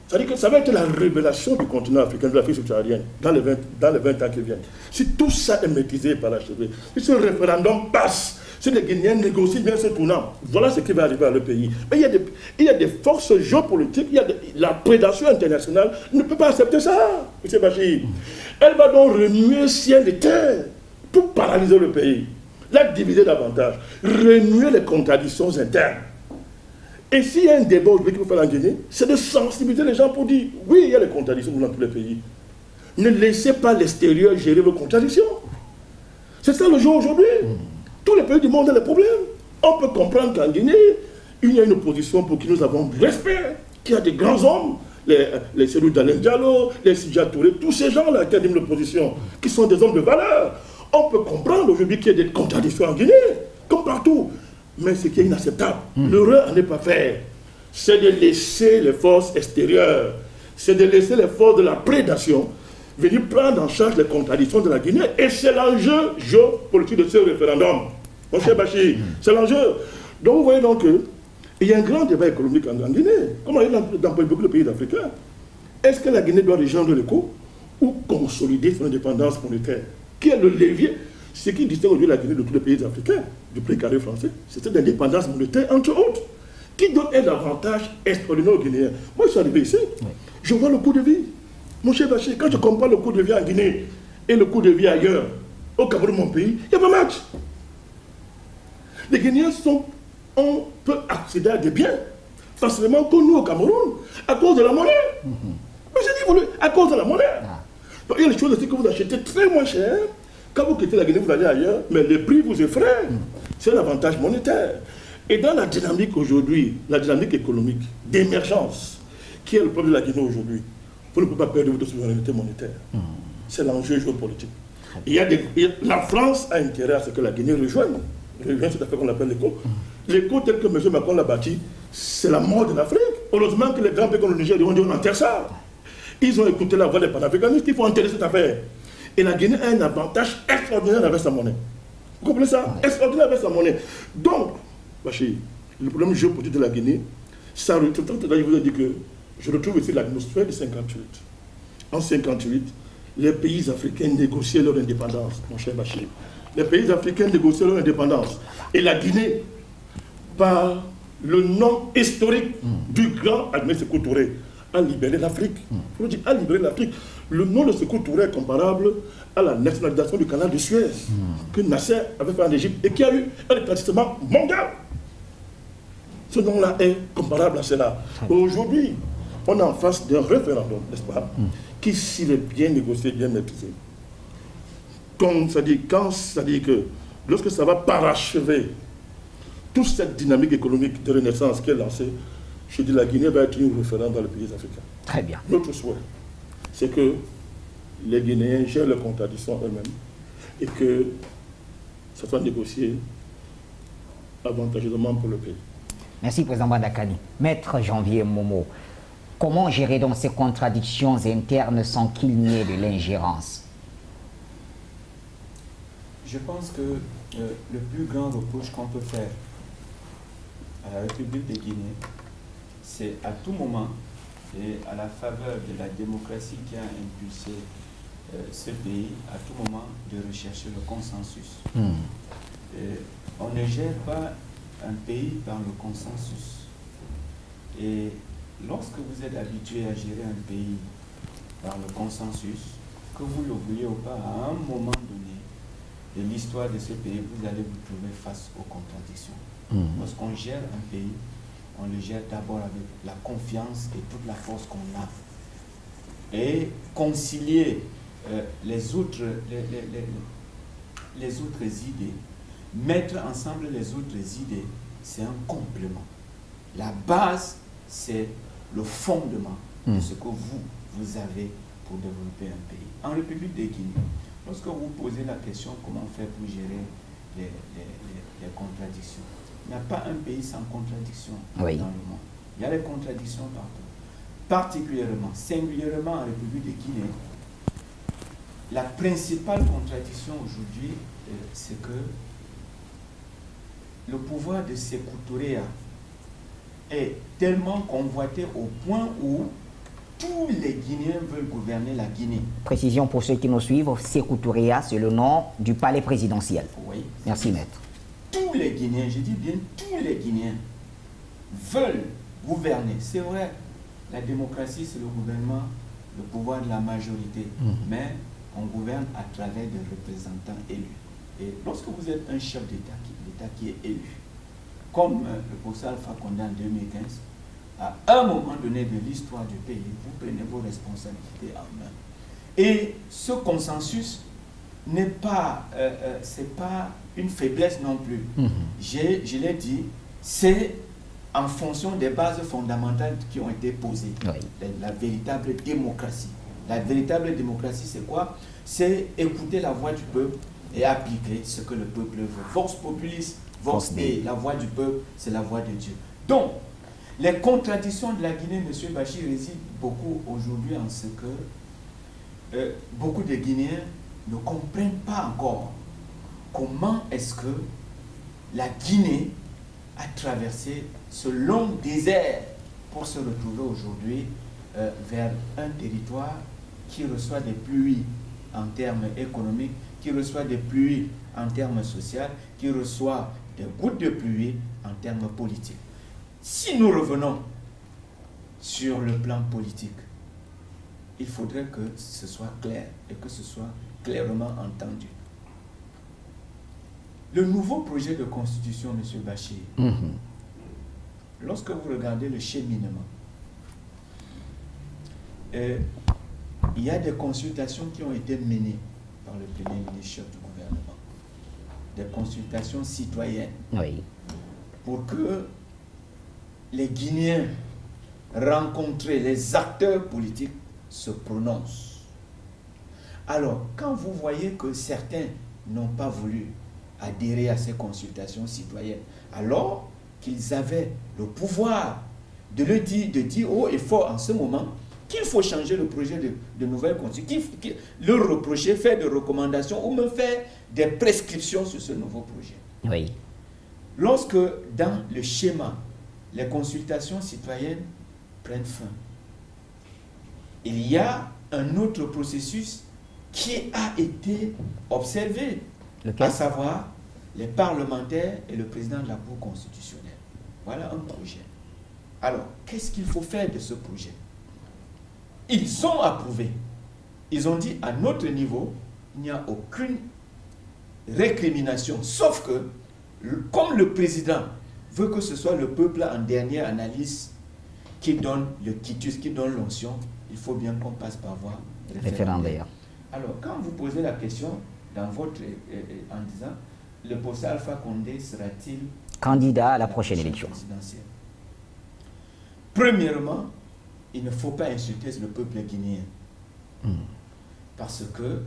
C'est-à-dire que ça va être la révélation du continent africain, de l'Afrique subsaharienne, dans les 20 ans qui viennent. Si tout ça est maîtrisé par l'archevêque, si ce référendum passe, si les Guinéens négocient bien ce tournant, voilà ce qui va arriver à le pays. Mais il y a des forces géopolitiques, la prédation internationale ne peut pas accepter ça, M. Bachir. Elle va donc remuer ciel et terre pour paralyser le pays, la diviser davantage, remuer les contradictions internes. Et s'il y a un débat aujourd'hui qu'il faut faire en Guinée, c'est de sensibiliser les gens pour dire, oui, il y a les contradictions dans tous les pays. Ne laissez pas l'extérieur gérer vos contradictions. C'est ça le jeu aujourd'hui. Tous les pays du monde ont des problèmes. On peut comprendre qu'en Guinée, il y a une opposition pour qui nous avons du respect, qu'il y a des grands hommes, les Cellou Dalein Diallo, les Sidja Touré, tous ces gens-là qui animent l'opposition, qui sont des hommes de valeur. On peut comprendre aujourd'hui qu'il y a des contradictions en Guinée, comme partout. Mais ce qui est inacceptable, l'erreur à ne pas faire, c'est de laisser les forces extérieures, c'est de laisser les forces de la prédation venir prendre en charge les contradictions de la Guinée. Et c'est l'enjeu géopolitique de ce référendum. Mon cher Bachir, c'est l'enjeu. Donc vous voyez donc qu'il y a un grand débat économique en Guinée, comme il y a dans beaucoup de pays africains. Est-ce que la Guinée doit rejoindre l'écho ou consolider son indépendance monétaire? Qui est le levier? Ce qui distingue aujourd'hui la Guinée de tous les pays africains, du précaré français, c'est cette indépendance monétaire, entre autres, qui donne un avantage extraordinaire aux Guinéens. Moi, je suis arrivé ici, je vois le coût de vie. Mon cher Bachir, quand je compare le coût de vie en Guinée et le coût de vie ailleurs, au Cameroun, mon pays, il n'y a pas match. Les Guinéens on peut accéder à des biens facilement comme nous au Cameroun, à cause de la monnaie. Mais j'ai dit, à cause de la monnaie. Donc, il y a des choses aussi que vous achetez très moins cher. Quand vous quittez la Guinée, vous allez ailleurs, mais les prix vous effraient. C'est un avantage monétaire. Et dans la dynamique aujourd'hui, la dynamique économique, d'émergence, qui est le problème de la Guinée aujourd'hui, vous ne pouvez pas perdre votre souveraineté monétaire. C'est l'enjeu géopolitique. La France a intérêt à ce que la Guinée rejoigne cette affaire qu'on appelle l'écho. L'écho tel que M. Macron l'a bâti, c'est la mort de l'Afrique. Heureusement que les grands pays comme le Niger ont dit on enterre ça. Ils ont écouté la voix des panafricanistes, il faut enterrer cette affaire. Et la Guinée a un avantage extraordinaire avec sa monnaie. Vous comprenez ça? Extraordinaire avec sa monnaie. Donc, Bachir, le problème géopolitique de la Guinée, ça retrouve, je vous ai dit que je retrouve ici l'atmosphère de 58. En 58, les pays africains négociaient leur indépendance, mon cher Bachir. les pays africains négocient leur indépendance. Et la Guinée, par le nom historique du grand Ahmed Sékou Touré, a libéré l'Afrique. A libéré l'Afrique. Le nom de Sékou Touré est comparable à la nationalisation du canal de Suez que Nasser avait fait en Égypte et qui a eu un établissement mondial. Ce nom-là est comparable à cela. Aujourd'hui, on est en face d'un référendum, n'est-ce pas, qui, s'il est bien négocié, bien maîtrisé, c'est-à-dire que lorsque ça va parachever toute cette dynamique économique de renaissance qui est lancée, je dis la Guinée va être une référence dans les pays africains. Très bien. Notre souhait, c'est que les Guinéens gèrent leurs contradictions eux-mêmes et que ça soit négocié avantageusement pour le pays. Merci, Président Bandakani. Maître Janvier Momo, comment gérer donc ces contradictions internes sans qu'il n'y ait de l'ingérence? Je pense que le plus grand reproche qu'on peut faire à la République de Guinée, c'est à tout moment, et à la faveur de la démocratie qui a impulsé ce pays, à tout moment, de rechercher le consensus. On ne gère pas un pays par le consensus. Et lorsque vous êtes habitué à gérer un pays par le consensus, que vous le vouliez ou pas, à un moment donné de l'histoire de ce pays, vous allez vous trouver face aux contradictions. Lorsqu'on gère un pays, on le gère d'abord avec la confiance et toute la force qu'on a. Et concilier les autres idées, mettre ensemble les autres idées, c'est un complément. La base, c'est le fondement de ce que vous avez pour développer un pays. En République de Guinée, lorsque vous posez la question comment faire pour gérer les contradictions, il n'y a pas un pays sans contradiction dans le monde. Il y a des contradictions partout. Particulièrement, singulièrement en République de Guinée, la principale contradiction aujourd'hui, c'est que le pouvoir de Sékou Touré est tellement convoité au point où tous les Guinéens veulent gouverner la Guinée. Précision pour ceux qui nous suivent, Sékou Touré, c'est le nom du palais présidentiel. Oui. Merci, maître. Tous les Guinéens, je dis bien tous les Guinéens, veulent gouverner. C'est vrai, la démocratie, c'est le gouvernement, le pouvoir de la majorité. Mais on gouverne à travers des représentants élus. Et lorsque vous êtes un chef d'État, l'État qui est élu, comme le professeur Alpha Condé en 2015, à un moment donné de l'histoire du pays, vous prenez vos responsabilités en main. Et ce consensus n'est pas, c'est pas une faiblesse non plus. Je l'ai dit, c'est en fonction des bases fondamentales qui ont été posées. La véritable démocratie. La véritable démocratie, c'est quoi? C'est écouter la voix du peuple et appliquer ce que le peuple veut. Vox populis, vox Dei. La voix du peuple, c'est la voix de Dieu. Donc, les contradictions de la Guinée, M. Bachir, résident beaucoup aujourd'hui en ce que beaucoup de Guinéens ne comprennent pas encore comment est-ce que la Guinée a traversé ce long désert pour se retrouver aujourd'hui vers un territoire qui reçoit des pluies en termes économiques, qui reçoit des pluies en termes sociaux, qui reçoit des gouttes de pluie en termes politiques. Si nous revenons sur le plan politique, il faudrait que ce soit clair et que ce soit clairement entendu. Le nouveau projet de constitution, M. Bachir, lorsque vous regardez le cheminement, il y a des consultations qui ont été menées par le Premier ministre du gouvernement, des consultations citoyennes, pour que les Guinéens rencontrés, les acteurs politiques se prononcent. Alors, quand vous voyez que certains n'ont pas voulu adhérer à ces consultations citoyennes, alors qu'ils avaient le pouvoir de dire haut et fort en ce moment qu'il faut changer le projet de nouvelle constitution, leur reprocher, faire des recommandations ou même faire des prescriptions sur ce nouveau projet. Lorsque dans le schéma, les consultations citoyennes prennent fin, il y a un autre processus qui a été observé Lequel? À savoir les parlementaires et le président de la Cour constitutionnelle. Voilà un projet. Alors, qu'est-ce qu'il faut faire de ce projet? Ils ont approuvé. Ils ont dit, à notre niveau, il n'y a aucune récrimination, sauf que, comme le président veut que ce soit le peuple en dernière analyse qui donne le quitus, qui donne l'onction, il faut bien qu'on passe par voie référendaire. Alors, quand vous posez la question dans votre, en disant, le professeur Alpha Condé sera-t-il candidat à la prochaine élection présidentielle? Premièrement, il ne faut pas insulter le peuple guinéen. Parce que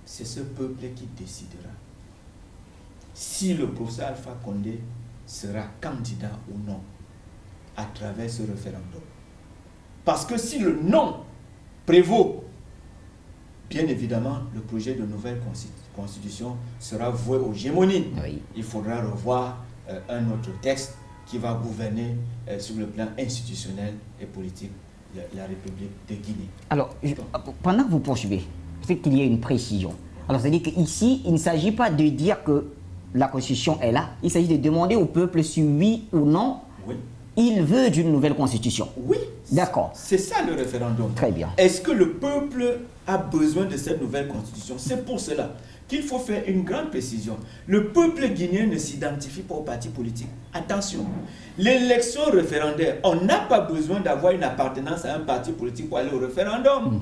c'est ce peuple qui décidera si le professeur Alpha Condé sera candidat ou non à travers ce référendum. Parce que si le non prévaut, bien évidemment, le projet de nouvelle constitution sera voué aux gémonies. Oui. Il faudra revoir un autre texte qui va gouverner sur le plan institutionnel et politique la République de Guinée. Alors, pendant que vous poursuivez, c'est qu'il y a une précision. Alors, c'est-à-dire qu'ici, il ne s'agit pas de dire que la Constitution est là. Il s'agit de demander au peuple si oui ou non, oui, il veut d'une nouvelle Constitution. Oui. D'accord. C'est ça le référendum. Très bien. Est-ce que le peuple a besoin de cette nouvelle Constitution? C'est pour cela qu'il faut faire une grande précision. Le peuple guinéen ne s'identifie pas aux partis politiques. Attention, l'élection référendaire, on n'a pas besoin d'avoir une appartenance à un parti politique pour aller au référendum.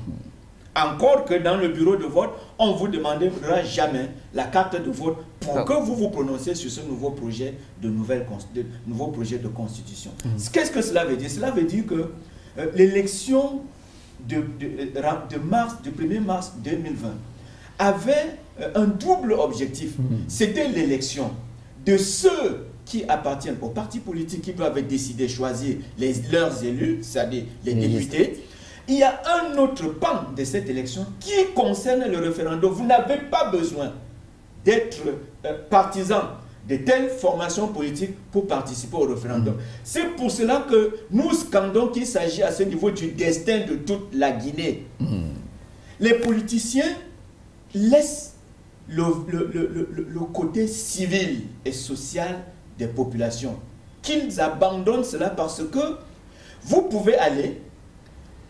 Encore que dans le bureau de vote, on ne vous demandera jamais la carte de vote pour que vous vous prononciez sur ce nouveau projet de nouveau projet de constitution. Qu'est-ce que cela veut dire? Cela veut dire que l'élection du 1er mars 2020 avait un double objectif. C'était l'élection de ceux qui appartiennent aux partis politiques qui doivent décider, choisir leurs élus, c'est-à-dire les députés. Il y a un autre pan de cette élection qui concerne le référendum. Vous n'avez pas besoin d'être partisan de telles formations politiques pour participer au référendum. C'est pour cela que nous scandons qu'il s'agit à ce niveau du destin de toute la Guinée. Les politiciens laissent le côté civil et social des populations. Qu'ils abandonnent cela parce que vous pouvez aller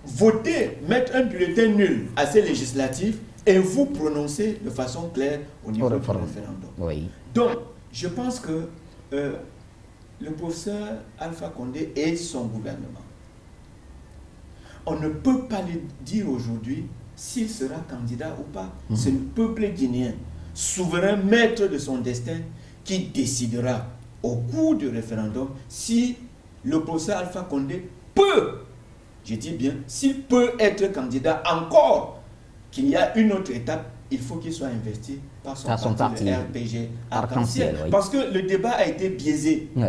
voter, mettre un bulletin nul à ces législatives et vous prononcer de façon claire au niveau du référendum. Oui. Donc, je pense que le professeur Alpha Condé et son gouvernement, on ne peut pas lui dire aujourd'hui s'il sera candidat ou pas. C'est le peuple guinéen, souverain maître de son destin, qui décidera au cours du référendum si le professeur Alpha Condé peut, je dis bien, s'il peut être candidat, encore qu'il y a une autre étape, il faut qu'il soit investi par son parti, le RPG Arc-en-Ciel. Oui. Parce que le débat a été biaisé. Oui.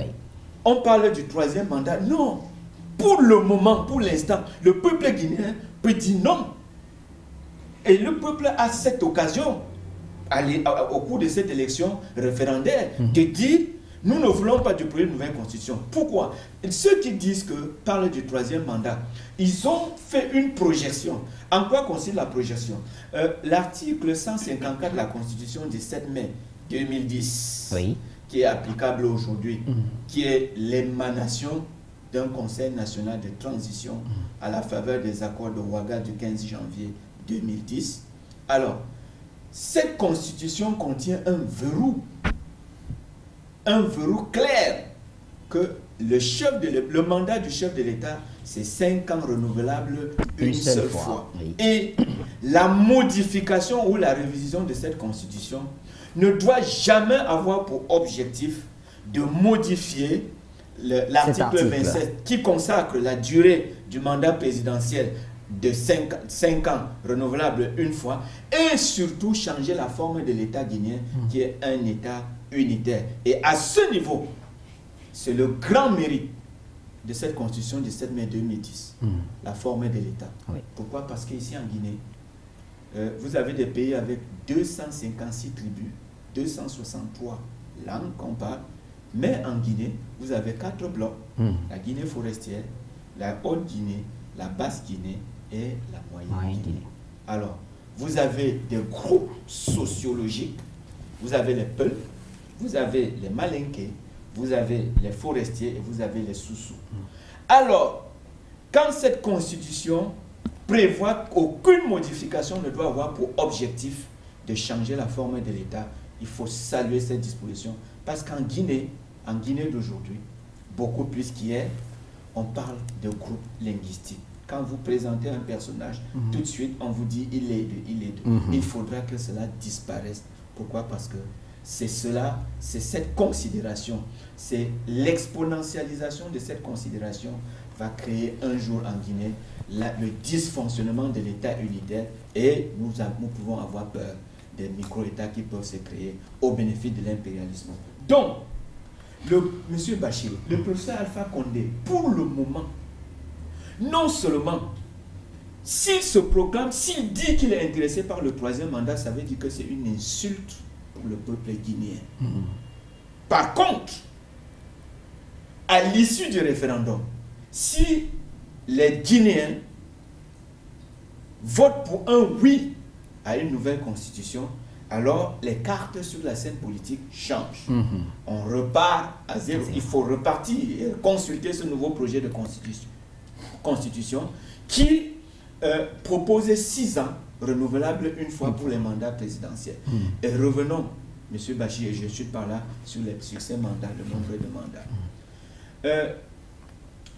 On parle du 3e mandat. Non. Pour le moment, pour l'instant, le peuple guinéen peut dire non. Et le peuple a cette occasion, au cours de cette élection référendaire, de dire nous ne voulons pas du projet de nouvelle constitution. Pourquoi? Ceux qui disent que parlent du 3e mandat, ils ont fait une projection. En quoi consiste la projection? L'article 154 de la Constitution du 7 mai 2010, oui, qui est applicable aujourd'hui, qui est l'émanation d'un Conseil national de transition à la faveur des accords de Ouaga du 15 janvier 2010. Alors, cette Constitution contient un verrou clair que le mandat du chef de l'État, c'est 5 ans renouvelables une seule fois. Oui. Et la modification ou la révision de cette Constitution ne doit jamais avoir pour objectif de modifier l'article 27 qui consacre la durée du mandat présidentiel de 5 ans renouvelable une fois, et surtout changer la forme de l'État guinéen qui est un État unitaire. Et à ce niveau, c'est le grand mérite de cette constitution du 7 mai 2010, la forme de l'État. Oui. Pourquoi? Parce qu'ici en Guinée, vous avez des pays avec 256 tribus, 263 langues qu'on parle, mais en Guinée, vous avez 4 blocs, la Guinée forestière, la Haute-Guinée, la Basse-Guinée et la Moyenne-Guinée. Alors, vous avez des groupes sociologiques vous avez les Peuls, vous avez les Malinqués, vous avez les forestiers et vous avez les Soussous. Alors, quand cette constitution prévoit qu'aucune modification ne doit avoir pour objectif de changer la forme de l'État, il faut saluer cette disposition. Parce qu'en Guinée d'aujourd'hui, beaucoup plus qu'hier, on parle de groupe linguistique. Quand vous présentez un personnage, tout de suite, on vous dit il est de. Il faudra que cela disparaisse. Pourquoi? Parce que c'est cela, c'est cette considération, c'est l'exponentialisation de cette considération va créer un jour en Guinée le dysfonctionnement de l'État unitaire et nous pouvons avoir peur des micro-États qui peuvent se créer au bénéfice de l'impérialisme. Donc, M. Bachir, le professeur Alpha Condé, pour le moment, non seulement, s'il se proclame, s'il dit qu'il est intéressé par le troisième mandat, ça veut dire que c'est une insulte pour le peuple guinéen. Par contre, à l'issue du référendum, si les Guinéens votent pour un oui à une nouvelle constitution, alors les cartes sur la scène politique changent. On repart à zéro. Il faut repartir et consulter ce nouveau projet de constitution qui proposait 6 ans renouvelables une fois pour les mandats présidentiels. Et revenons, M. Bachir, et je suis par là sur ces mandats, le nombre de mandats.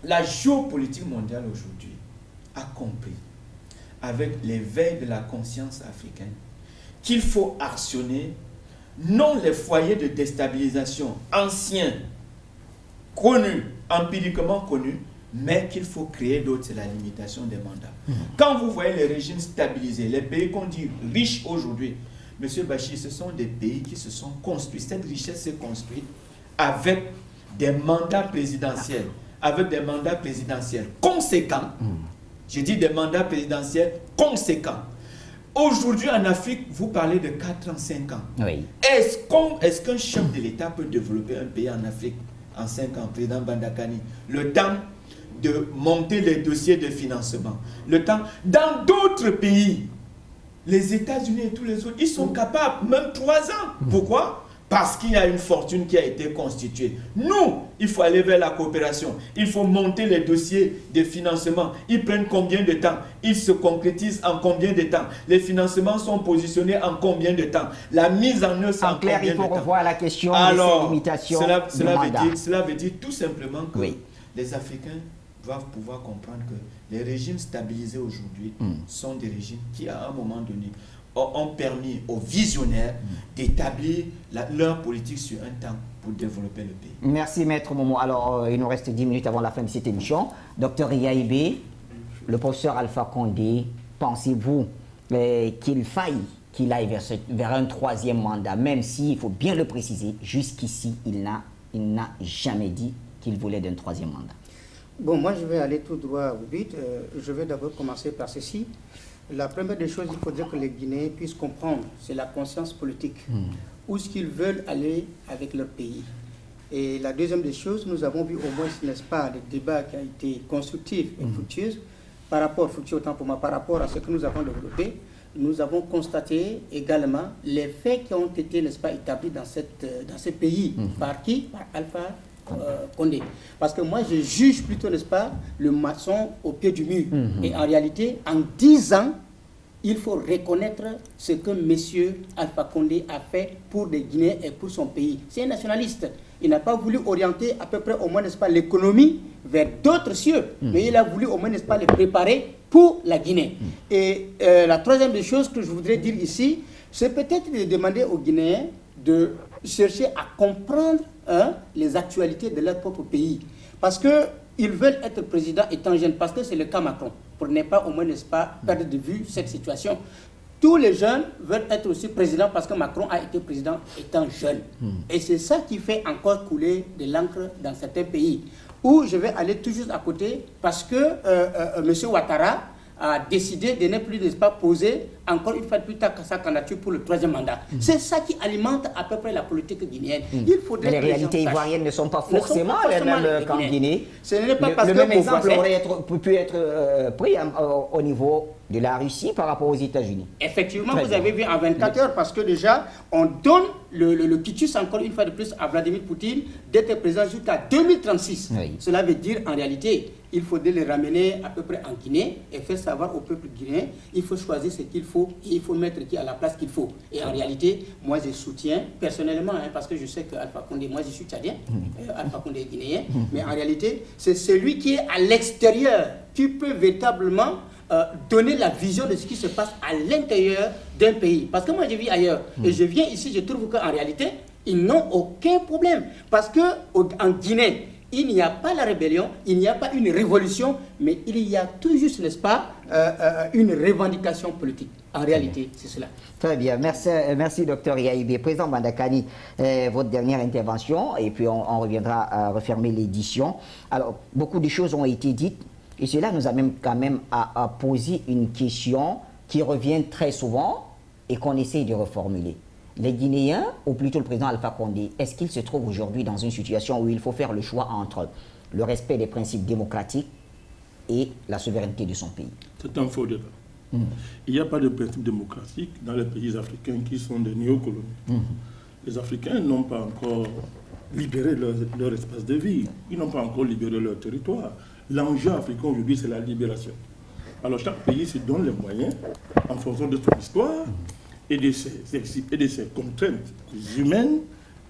La géopolitique mondiale aujourd'hui a compris, avec l'éveil de la conscience africaine, qu'il faut actionner non les foyers de déstabilisation anciens, connus, empiriquement connus, mais qu'il faut créer d'autres, c'est la limitation des mandats. Quand vous voyez les régimes stabilisés, les pays qu'on dit riches aujourd'hui, M. Bachir, ce sont des pays qui se sont construits. Cette richesse s'est construite avec des mandats présidentiels, conséquents. Je dis des mandats présidentiels conséquents. Aujourd'hui, en Afrique, vous parlez de 4 ans, 5 ans. Oui. Est-ce qu'un chef de l'État peut développer un pays en Afrique en 5 ans, président Bandakani, le temps de monter les dossiers de financement, le temps, dans d'autres pays, les États-Unis et tous les autres, ils sont capables, même 3 ans. Pourquoi? Parce qu'il y a une fortune qui a été constituée. Nous, il faut aller vers la coopération. Il faut monter les dossiers de financement. Ils prennent combien de temps? Ils se concrétisent en combien de temps? Les financements sont positionnés en combien de temps? La mise en œuvre, en combien de temps? Il faut revoir la question de ces limitations. Cela veut dire tout simplement que les Africains doivent pouvoir comprendre que les régimes stabilisés aujourd'hui sont des régimes qui, à un moment donné, ont permis aux visionnaires d'établir leur politique sur un temps pour développer le pays. Merci, Maître Momo. Alors, il nous reste 10 minutes avant la fin de cette émission. Docteur Yaïbé, le professeur Alpha Condé, pensez-vous qu'il faille qu'il aille vers un 3e mandat, même si, il faut bien le préciser, jusqu'ici, il n'a jamais dit qu'il voulait d'un 3e mandat? Bon, moi, je vais aller tout droit au but. Je vais d'abord commencer par ceci. La première des choses, il faudrait que les Guinéens puissent comprendre, c'est la conscience politique. Où est-ce qu'ils veulent aller avec leur pays. Et la deuxième des choses, nous avons vu au moins, n'est-ce pas, le débat qui a été constructif et fructueux, par rapport à ce que nous avons développé. Nous avons constaté également les faits qui ont été, n'est-ce pas, établis dans ce pays. Par qui? Par Alpha Condé. Parce que moi, je juge plutôt, n'est-ce pas, le maçon au pied du mur. Et en réalité, en 10 ans, il faut reconnaître ce que M. Alpha Condé a fait pour les Guinéens et pour son pays. C'est un nationaliste. Il n'a pas voulu orienter à peu près, au moins, n'est-ce pas, l'économie vers d'autres cieux. Mais il a voulu, au moins, n'est-ce pas, les préparer pour la Guinée. Et la troisième des choses que je voudrais dire ici, c'est peut-être de demander aux Guinéens de chercher à comprendre les actualités de leur propre pays. Parce qu'ils veulent être président étant jeunes, parce que c'est le cas Macron, pour ne pas, au moins, n'est-ce pas, perdre de vue cette situation. Tous les jeunes veulent être aussi président parce que Macron a été président étant jeune. Et c'est ça qui fait encore couler de l'encre dans certains pays. Où je vais aller tout juste à côté, parce que M. Ouattara a décidé de ne plus, n'est-ce pas, poser encore une fois plus tard sa candidature pour le 3e mandat. C'est ça qui alimente à peu près la politique guinéenne. Il faudrait les réalités ivoiriennes ne sont pas forcément les mêmes qu'en Guinée. Ce n'est pas parce le que même exemple aurait pu être pris au niveau de la Russie par rapport aux États-Unis. Effectivement, vous avez vu en 24 heures, parce que déjà, on donne le quitus encore une fois de plus à Vladimir Poutine d'être présent jusqu'à 2036. Oui. Cela veut dire, en réalité, il faudrait les ramener à peu près en Guinée et faire savoir au peuple guinéen, il faut choisir ce qu'il faut et il faut mettre qui à la place qu'il faut. Et en réalité, moi je soutiens personnellement, parce que je sais que Alpha Condé, moi je suis tchadien, Alpha Condé est guinéen, mais en réalité, c'est celui qui est à l'extérieur qui peut véritablement donner la vision de ce qui se passe à l'intérieur d'un pays. Parce que moi je vis ailleurs et je viens ici, je trouve qu'en réalité, ils n'ont aucun problème. Parce qu'en Guinée, il n'y a pas la rébellion, il n'y a pas une révolution, mais il y a tout juste, n'est-ce pas, une revendication politique. En réalité, c'est cela. Très bien. Merci Dr Yaïbé. Président Bandakani, votre dernière intervention, et puis on reviendra à refermer l'édition. Alors, beaucoup de choses ont été dites, et cela nous amène quand même à poser une question qui revient très souvent et qu'on essaye de reformuler. Les Guinéens, ou plutôt le président Alpha Condé, est-ce qu'il se trouve aujourd'hui dans une situation où il faut faire le choix entre le respect des principes démocratiques et la souveraineté de son pays? C'est un faux débat. Il n'y a pas de principe démocratique dans les pays africains qui sont des néocolonies. Les Africains n'ont pas encore libéré leur espace de vie. Ils n'ont pas encore libéré leur territoire. L'enjeu africain aujourd'hui, c'est la libération. Alors chaque pays se donne les moyens, en fonction de son histoire, et de ses contraintes humaines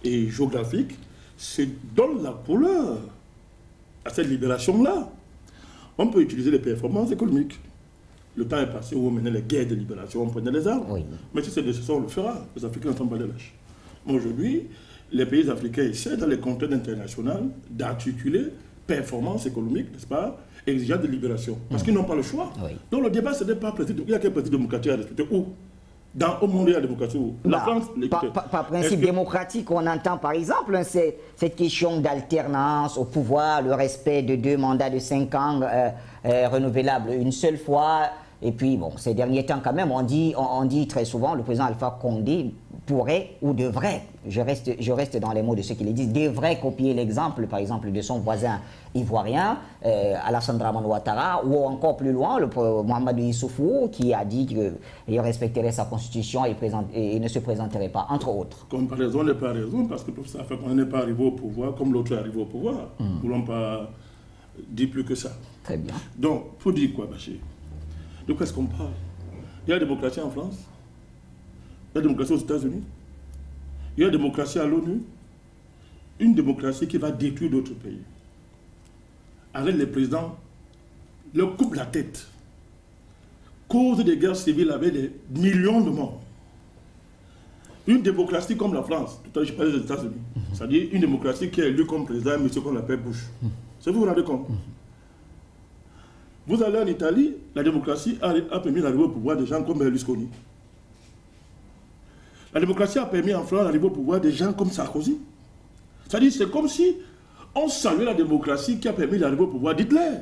et géographiques, se donne la couleur à cette libération-là. On peut utiliser les performances économiques. Le temps est passé où on menait les guerres de libération, on prenait les armes. Oui. Mais si c'est nécessaire, on le fera. Les Africains ne sont pas des lâches. Aujourd'hui, les pays africains essaient, dans les contraintes internationales, d'articuler performance économique, n'est-ce pas, exigeante de libération. Parce qu'ils n'ont pas le choix. Oui. Donc le débat, ce n'est pas président. Il y a quel principe démocratique à respecter? Où? Au monde, il y a la démocratie. La France, par principe démocratique, on entend par exemple cette question d'alternance au pouvoir, le respect de 2 mandats de 5 ans renouvelables une seule fois. Et puis, bon, ces derniers temps, quand même, on dit très souvent, le président Alpha Condé pourrait ou devrait, je reste dans les mots de ceux qui le disent, devrait copier l'exemple, par exemple, de son voisin ivoirien, Alassane Dramane Ouattara, ou encore plus loin, le Mahamadou Issoufou, qui a dit qu'il respecterait sa constitution et ne se présenterait pas, entre autres. Comparaison n'est pas raison, parce que ça fait qu'on n'est pas arrivé au pouvoir comme l'autre est arrivé au pouvoir. Nous ne voulons pas dire plus que ça. Très bien. Donc, pour dire quoi, Bachir? De quoi est-ce qu'on parle? Il y a la démocratie en France, il y a la démocratie aux États-Unis, il y a la démocratie à l'ONU, une démocratie qui va détruire d'autres pays. Avec les présidents, leur coupe la tête, cause des guerres civiles avec des millions de morts. Une démocratie comme la France, tout à l'heure je parlais des États-Unis, c'est-à-dire une démocratie qui est élue comme président, monsieur qu'on appelle Bush. C'est vous rendez compte? Vous allez en Italie, la démocratie a permis d'arriver au pouvoir des gens comme Berlusconi. La démocratie a permis en France d'arriver au pouvoir des gens comme Sarkozy. C'est-à-dire, c'est comme si on saluait la démocratie qui a permis d'arriver au pouvoir d'Hitler.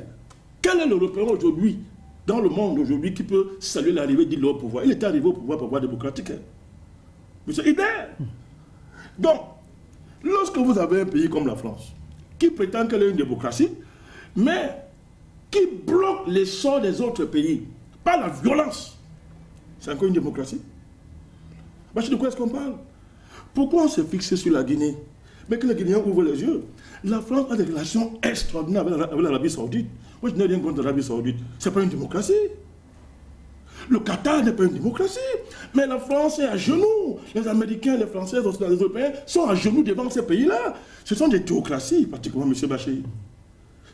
Quel est l'Européen aujourd'hui, dans le monde aujourd'hui, qui peut saluer l'arrivée d'Hitler au pouvoir? Il était arrivé au pouvoir par voie démocratique. Monsieur Hitler. Donc, lorsque vous avez un pays comme la France, qui prétend qu'elle est une démocratie, mais qui bloque les sorts des autres pays par la violence, c'est encore une démocratie? De quoi est-ce qu'on parle? Pourquoi on s'est fixé sur la Guinée? Mais que les Guinéens ouvrent les yeux. La France a des relations extraordinaires avec l'Arabie Saoudite. Moi, je n'ai rien contre l'Arabie Saoudite. Ce n'est pas une démocratie. Le Qatar n'est pas une démocratie. Mais la France est à genoux. Les Américains, les Français, les Européens sont à genoux devant ces pays-là. Ce sont des théocraties, pratiquement, M. Bachir.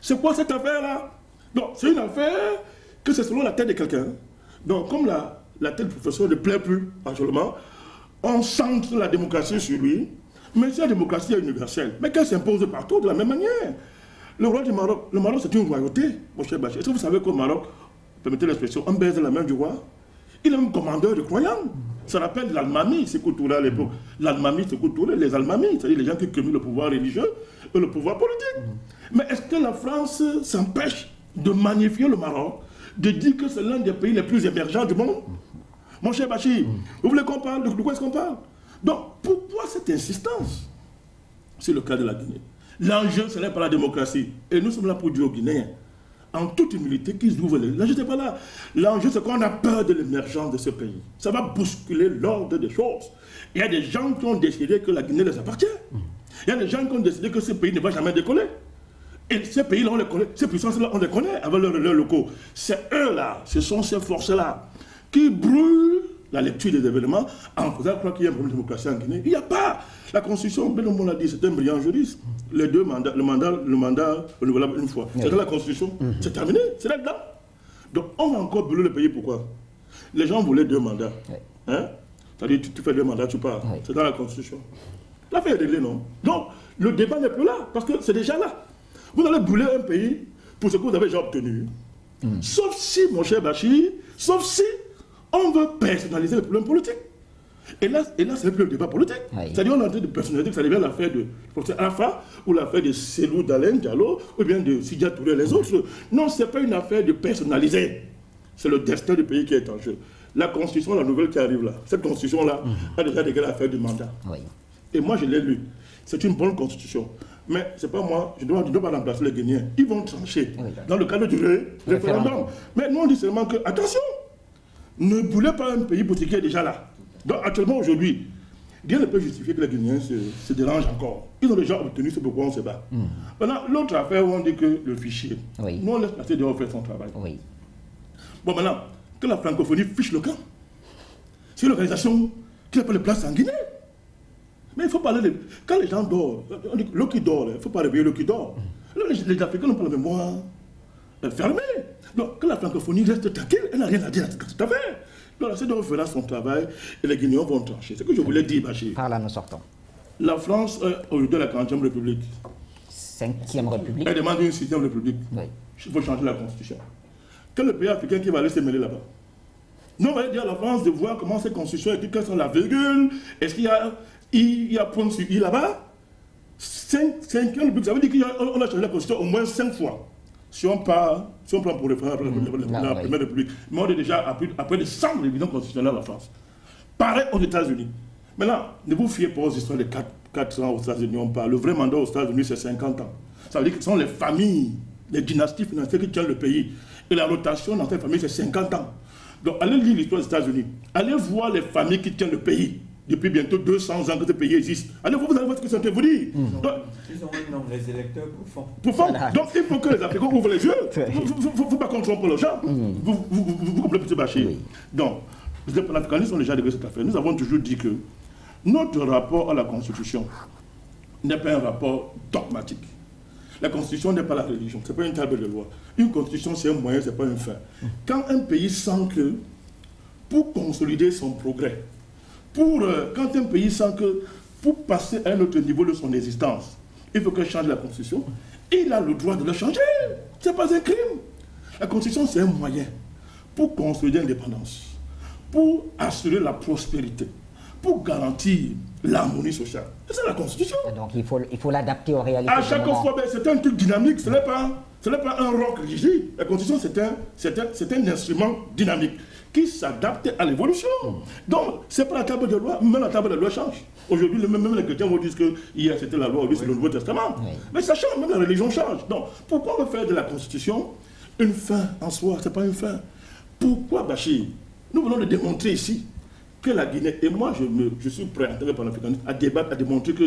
C'est quoi cette affaire-là? Donc, c'est une affaire que c'est selon la tête de quelqu'un. Donc, comme la tête du professeur ne plaît plus, actuellement, on centre la démocratie sur lui. Mais si la démocratie est universelle, mais qu'elle s'impose partout de la même manière. Le roi du Maroc, le Maroc c'est une royauté, mon cher Bachir. Est-ce que vous savez qu'au Maroc, permettez l'expression, on baise la main du roi? Il est même commandeur de croyants. Ça rappelle l'Almami, c'est Touré à l'époque. L'Almami, c'est Touré, les Almamis, c'est-à-dire les gens qui cumulent le pouvoir religieux et le pouvoir politique. Mais est-ce que la France s'empêche de magnifier le Maroc, de dire que c'est l'un des pays les plus émergents du monde? Mon cher Bachir, vous voulez qu'on parle? De quoi est-ce qu'on parle? Donc, pourquoi cette insistance? C'est le cas de la Guinée. L'enjeu, ce n'est pas la démocratie. Et nous sommes là pour dire aux Guinéens, en toute humilité, qu'ils ouvrent les... Là, je n'étais pas là. L'enjeu, c'est qu'on a peur de l'émergence de ce pays. Ça va bousculer l'ordre des choses. Il y a des gens qui ont décidé que la Guinée les appartient. Il y a des gens qui ont décidé que ce pays ne va jamais décoller. Et ces pays-là, on les connaît. Ces puissances-là, on les connaît avec leurs locaux. C'est eux-là, ce sont ces forces-là qui brûlent la lecture des événements en faisant croire qu'il y a un problème de démocratie en Guinée. Il n'y a pas. La Constitution, Benoît l'a dit, c'est un brillant juriste. Les deux mandats, le mandat renouvelable une fois. C'est dans la Constitution. C'est terminé, c'est là-dedans. Donc on va encore brûler le pays, pourquoi? Les gens voulaient 2 mandats. Hein? C'est-à-dire, tu fais 2 mandats, tu pars. C'est dans la Constitution. L'affaire est réglée, non? Donc, le débat n'est plus là, parce que c'est déjà là. Vous allez brûler un pays pour ce que vous avez déjà obtenu. Sauf si, mon cher Bachir, sauf si on veut personnaliser le problème politique. Et là c'est plus le débat politique. C'est-à-dire, on est en train de personnaliser que ça devient l'affaire de Alpha ou l'affaire de Selou Dalen Diallo ou bien de Sidia Touré et les autres. Non, ce n'est pas une affaire de personnaliser. C'est le destin du pays qui est en jeu. La constitution, la nouvelle qui arrive là, cette constitution-là a déjà réglé l'affaire du mandat. Et moi, je l'ai lu. C'est une bonne constitution. Mais ce n'est pas moi, je ne dois pas remplacer les Guinéens. Ils vont trancher dans le cadre du référendum. Mais nous, on dit seulement que, attention, ne brûlez pas un pays pour ce qui est déjà là. Donc actuellement, aujourd'hui, rien ne peut justifier que les Guinéens se dérangent encore. Ils ont déjà obtenu ce pourquoi on se bat. Maintenant, l'autre affaire où on dit que le fichier, nous on laisse passer de faire son travail. Bon, maintenant, que la francophonie fiche le camp. C'est une organisation qui n'a pas de place en Guinée. Mais il faut parler de... Quand les gens dorment, on dit l'eau qui dort, il ne faut pas réveiller l'eau qui dort. Les Africains n'ont pas la mémoire fermée. Donc, que la francophonie reste tranquille, elle n'a rien à dire à cette affaire. Donc, la CEDEAO fera son travail et les Guinéens vont trancher. C'est ce que je voulais dire, Bachir. Par là, nous sortons. La France, aujourd'hui, la 40e République. 5e République. Elle demande une 6e République. Il faut changer la Constitution. Quel est le pays africain qui va aller se mêler là-bas? Non, on va dire à la France de voir comment cette Constitution est, quelles sont la virgule, est-ce qu'il y a point sur I là-bas? 5e République, ça veut dire qu'on a changé la Constitution au moins 5 fois. Si on prend pour la Première République, mais on est déjà après de 100 révisions constitutionnelles en France. Pareil aux États-Unis. Maintenant, ne vous fiez pas aux histoires de 4 ans aux États-Unis, on parle. Le vrai mandat aux États-Unis, c'est 50 ans. Ça veut dire que ce sont les familles, les dynasties financières qui tiennent le pays. Et la rotation dans ces familles, c'est 50 ans. Donc, allez lire l'histoire des États-Unis. Allez voir les familles qui tiennent le pays. Depuis bientôt 200 ans que ce pays existe. Allez, vous allez voir ce que ça veut vous dire. Donc, ils ont un nom, les électeurs profonds. Voilà. Donc, il faut que les Africains ouvrent les yeux. Il ne faut pas qu'on trompe les gens. Vous comprenez, M. Bachir. Donc, les panafricanistes ont déjà réglé cette affaire. Nous avons toujours dit que notre rapport à la Constitution n'est pas un rapport dogmatique. La Constitution n'est pas la religion, ce n'est pas une table de loi. Une Constitution, c'est un moyen, ce n'est pas une fin. Quand un pays sent que, pour consolider son progrès, quand un pays sent que, pour passer à un autre niveau de son existence, il faut qu'il change la Constitution, il a le droit de la changer. Ce n'est pas un crime. La Constitution, c'est un moyen pour consolider l'indépendance, pour assurer la prospérité, pour garantir l'harmonie sociale. C'est la Constitution. Donc il faut l'adapter aux réalités. À chaque fois, c'est un truc dynamique, ce n'est pas un roc rigide. La Constitution, c'est un instrument dynamique qui s'adapte à l'évolution. Donc, ce n'est pas la table de loi, même la table de loi change. Aujourd'hui, même les chrétiens vont dire que hier c'était la loi, aujourd'hui c'est le Nouveau Testament. Mais ça change, même la religion change. Donc, pourquoi on veut faire de la Constitution une fin en soi? Ce n'est pas une fin. Pourquoi, Bachir? Nous venons de démontrer ici que la Guinée, et moi je suis prêt en tant que panafricaniste à débattre, à démontrer que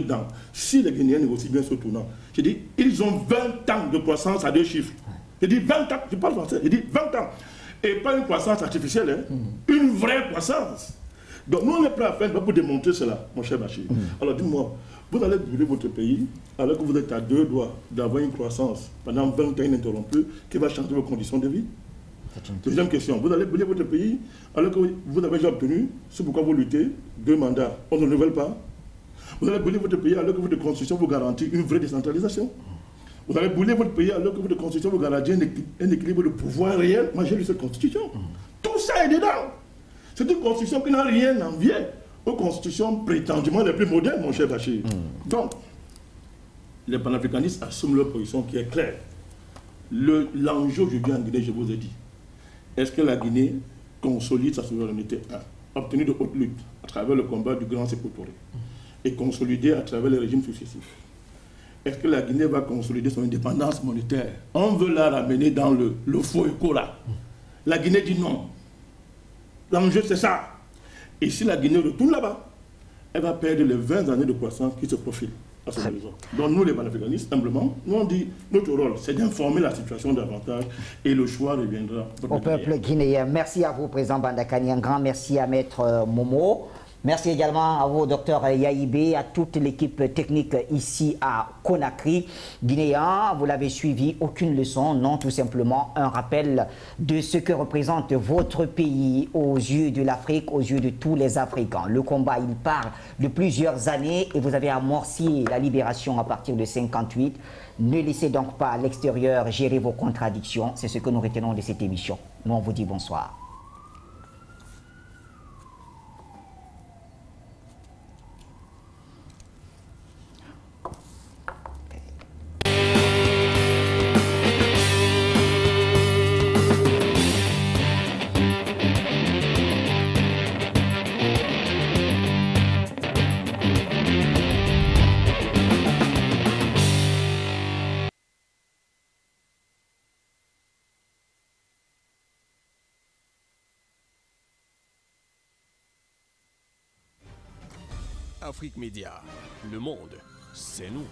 si les Guinéens négocient bien ce tournant, je dis, ils ont 20 ans de croissance à 2 chiffres. Je dis 20 ans, je parle français, je dis 20 ans. Et pas une croissance artificielle, une vraie croissance. Donc nous on est prêt à faire pour démontrer cela, mon cher Bachir. Alors dis-moi, vous allez brûler votre pays alors que vous êtes à 2 doigts d'avoir une croissance pendant 20 ans ininterrompue qui va changer vos conditions de vie. Deuxième question, vous allez brûler votre pays alors que vous avez déjà obtenu ce pourquoi vous luttez, 2 mandats, on ne renouvelle pas. Vous allez brûler votre pays alors que votre constitution vous garantit une vraie décentralisation. Vous allez brûler votre pays alors que votre constitution vous garantit un équilibre de pouvoir réel. Moi j'ai lu cette constitution. Tout ça est dedans. C'est une constitution qui n'a rien à envier aux constitutions prétendument les plus modernes, mon cher Bachir. Donc, les panafricanistes assument leur position qui est claire. L'enjeu aujourd'hui en Guinée, je vous ai dit, est-ce que la Guinée consolide sa souveraineté obtenue de haute lutte à travers le combat du grand Sékou Touré et consolidée à travers les régimes successifs? est-ce que la Guinée va consolider son indépendance monétaire? On veut la ramener dans le faux écho là. La Guinée dit non. L'enjeu c'est ça. Et si la Guinée retourne là-bas, elle va perdre les 20 années de croissance qui se profilent à son horizon. Donc nous les panafricanistes, simplement, nous on dit notre rôle c'est d'informer la situation davantage et le choix reviendra au peuple guinéen. Merci à vous, président Bandakani, un grand merci à Maître Momo. Merci également à vous, docteur Yaïbé, à toute l'équipe technique ici à Conakry. Guinéen, vous l'avez suivi, aucune leçon, non, tout simplement un rappel de ce que représente votre pays aux yeux de l'Afrique, aux yeux de tous les Africains. Le combat, il part de plusieurs années et vous avez amorcé la libération à partir de 58. Ne laissez donc pas l'extérieur gérer vos contradictions. C'est ce que nous retenons de cette émission. Nous, on vous dit bonsoir. Afrique Média, le monde, c'est nous.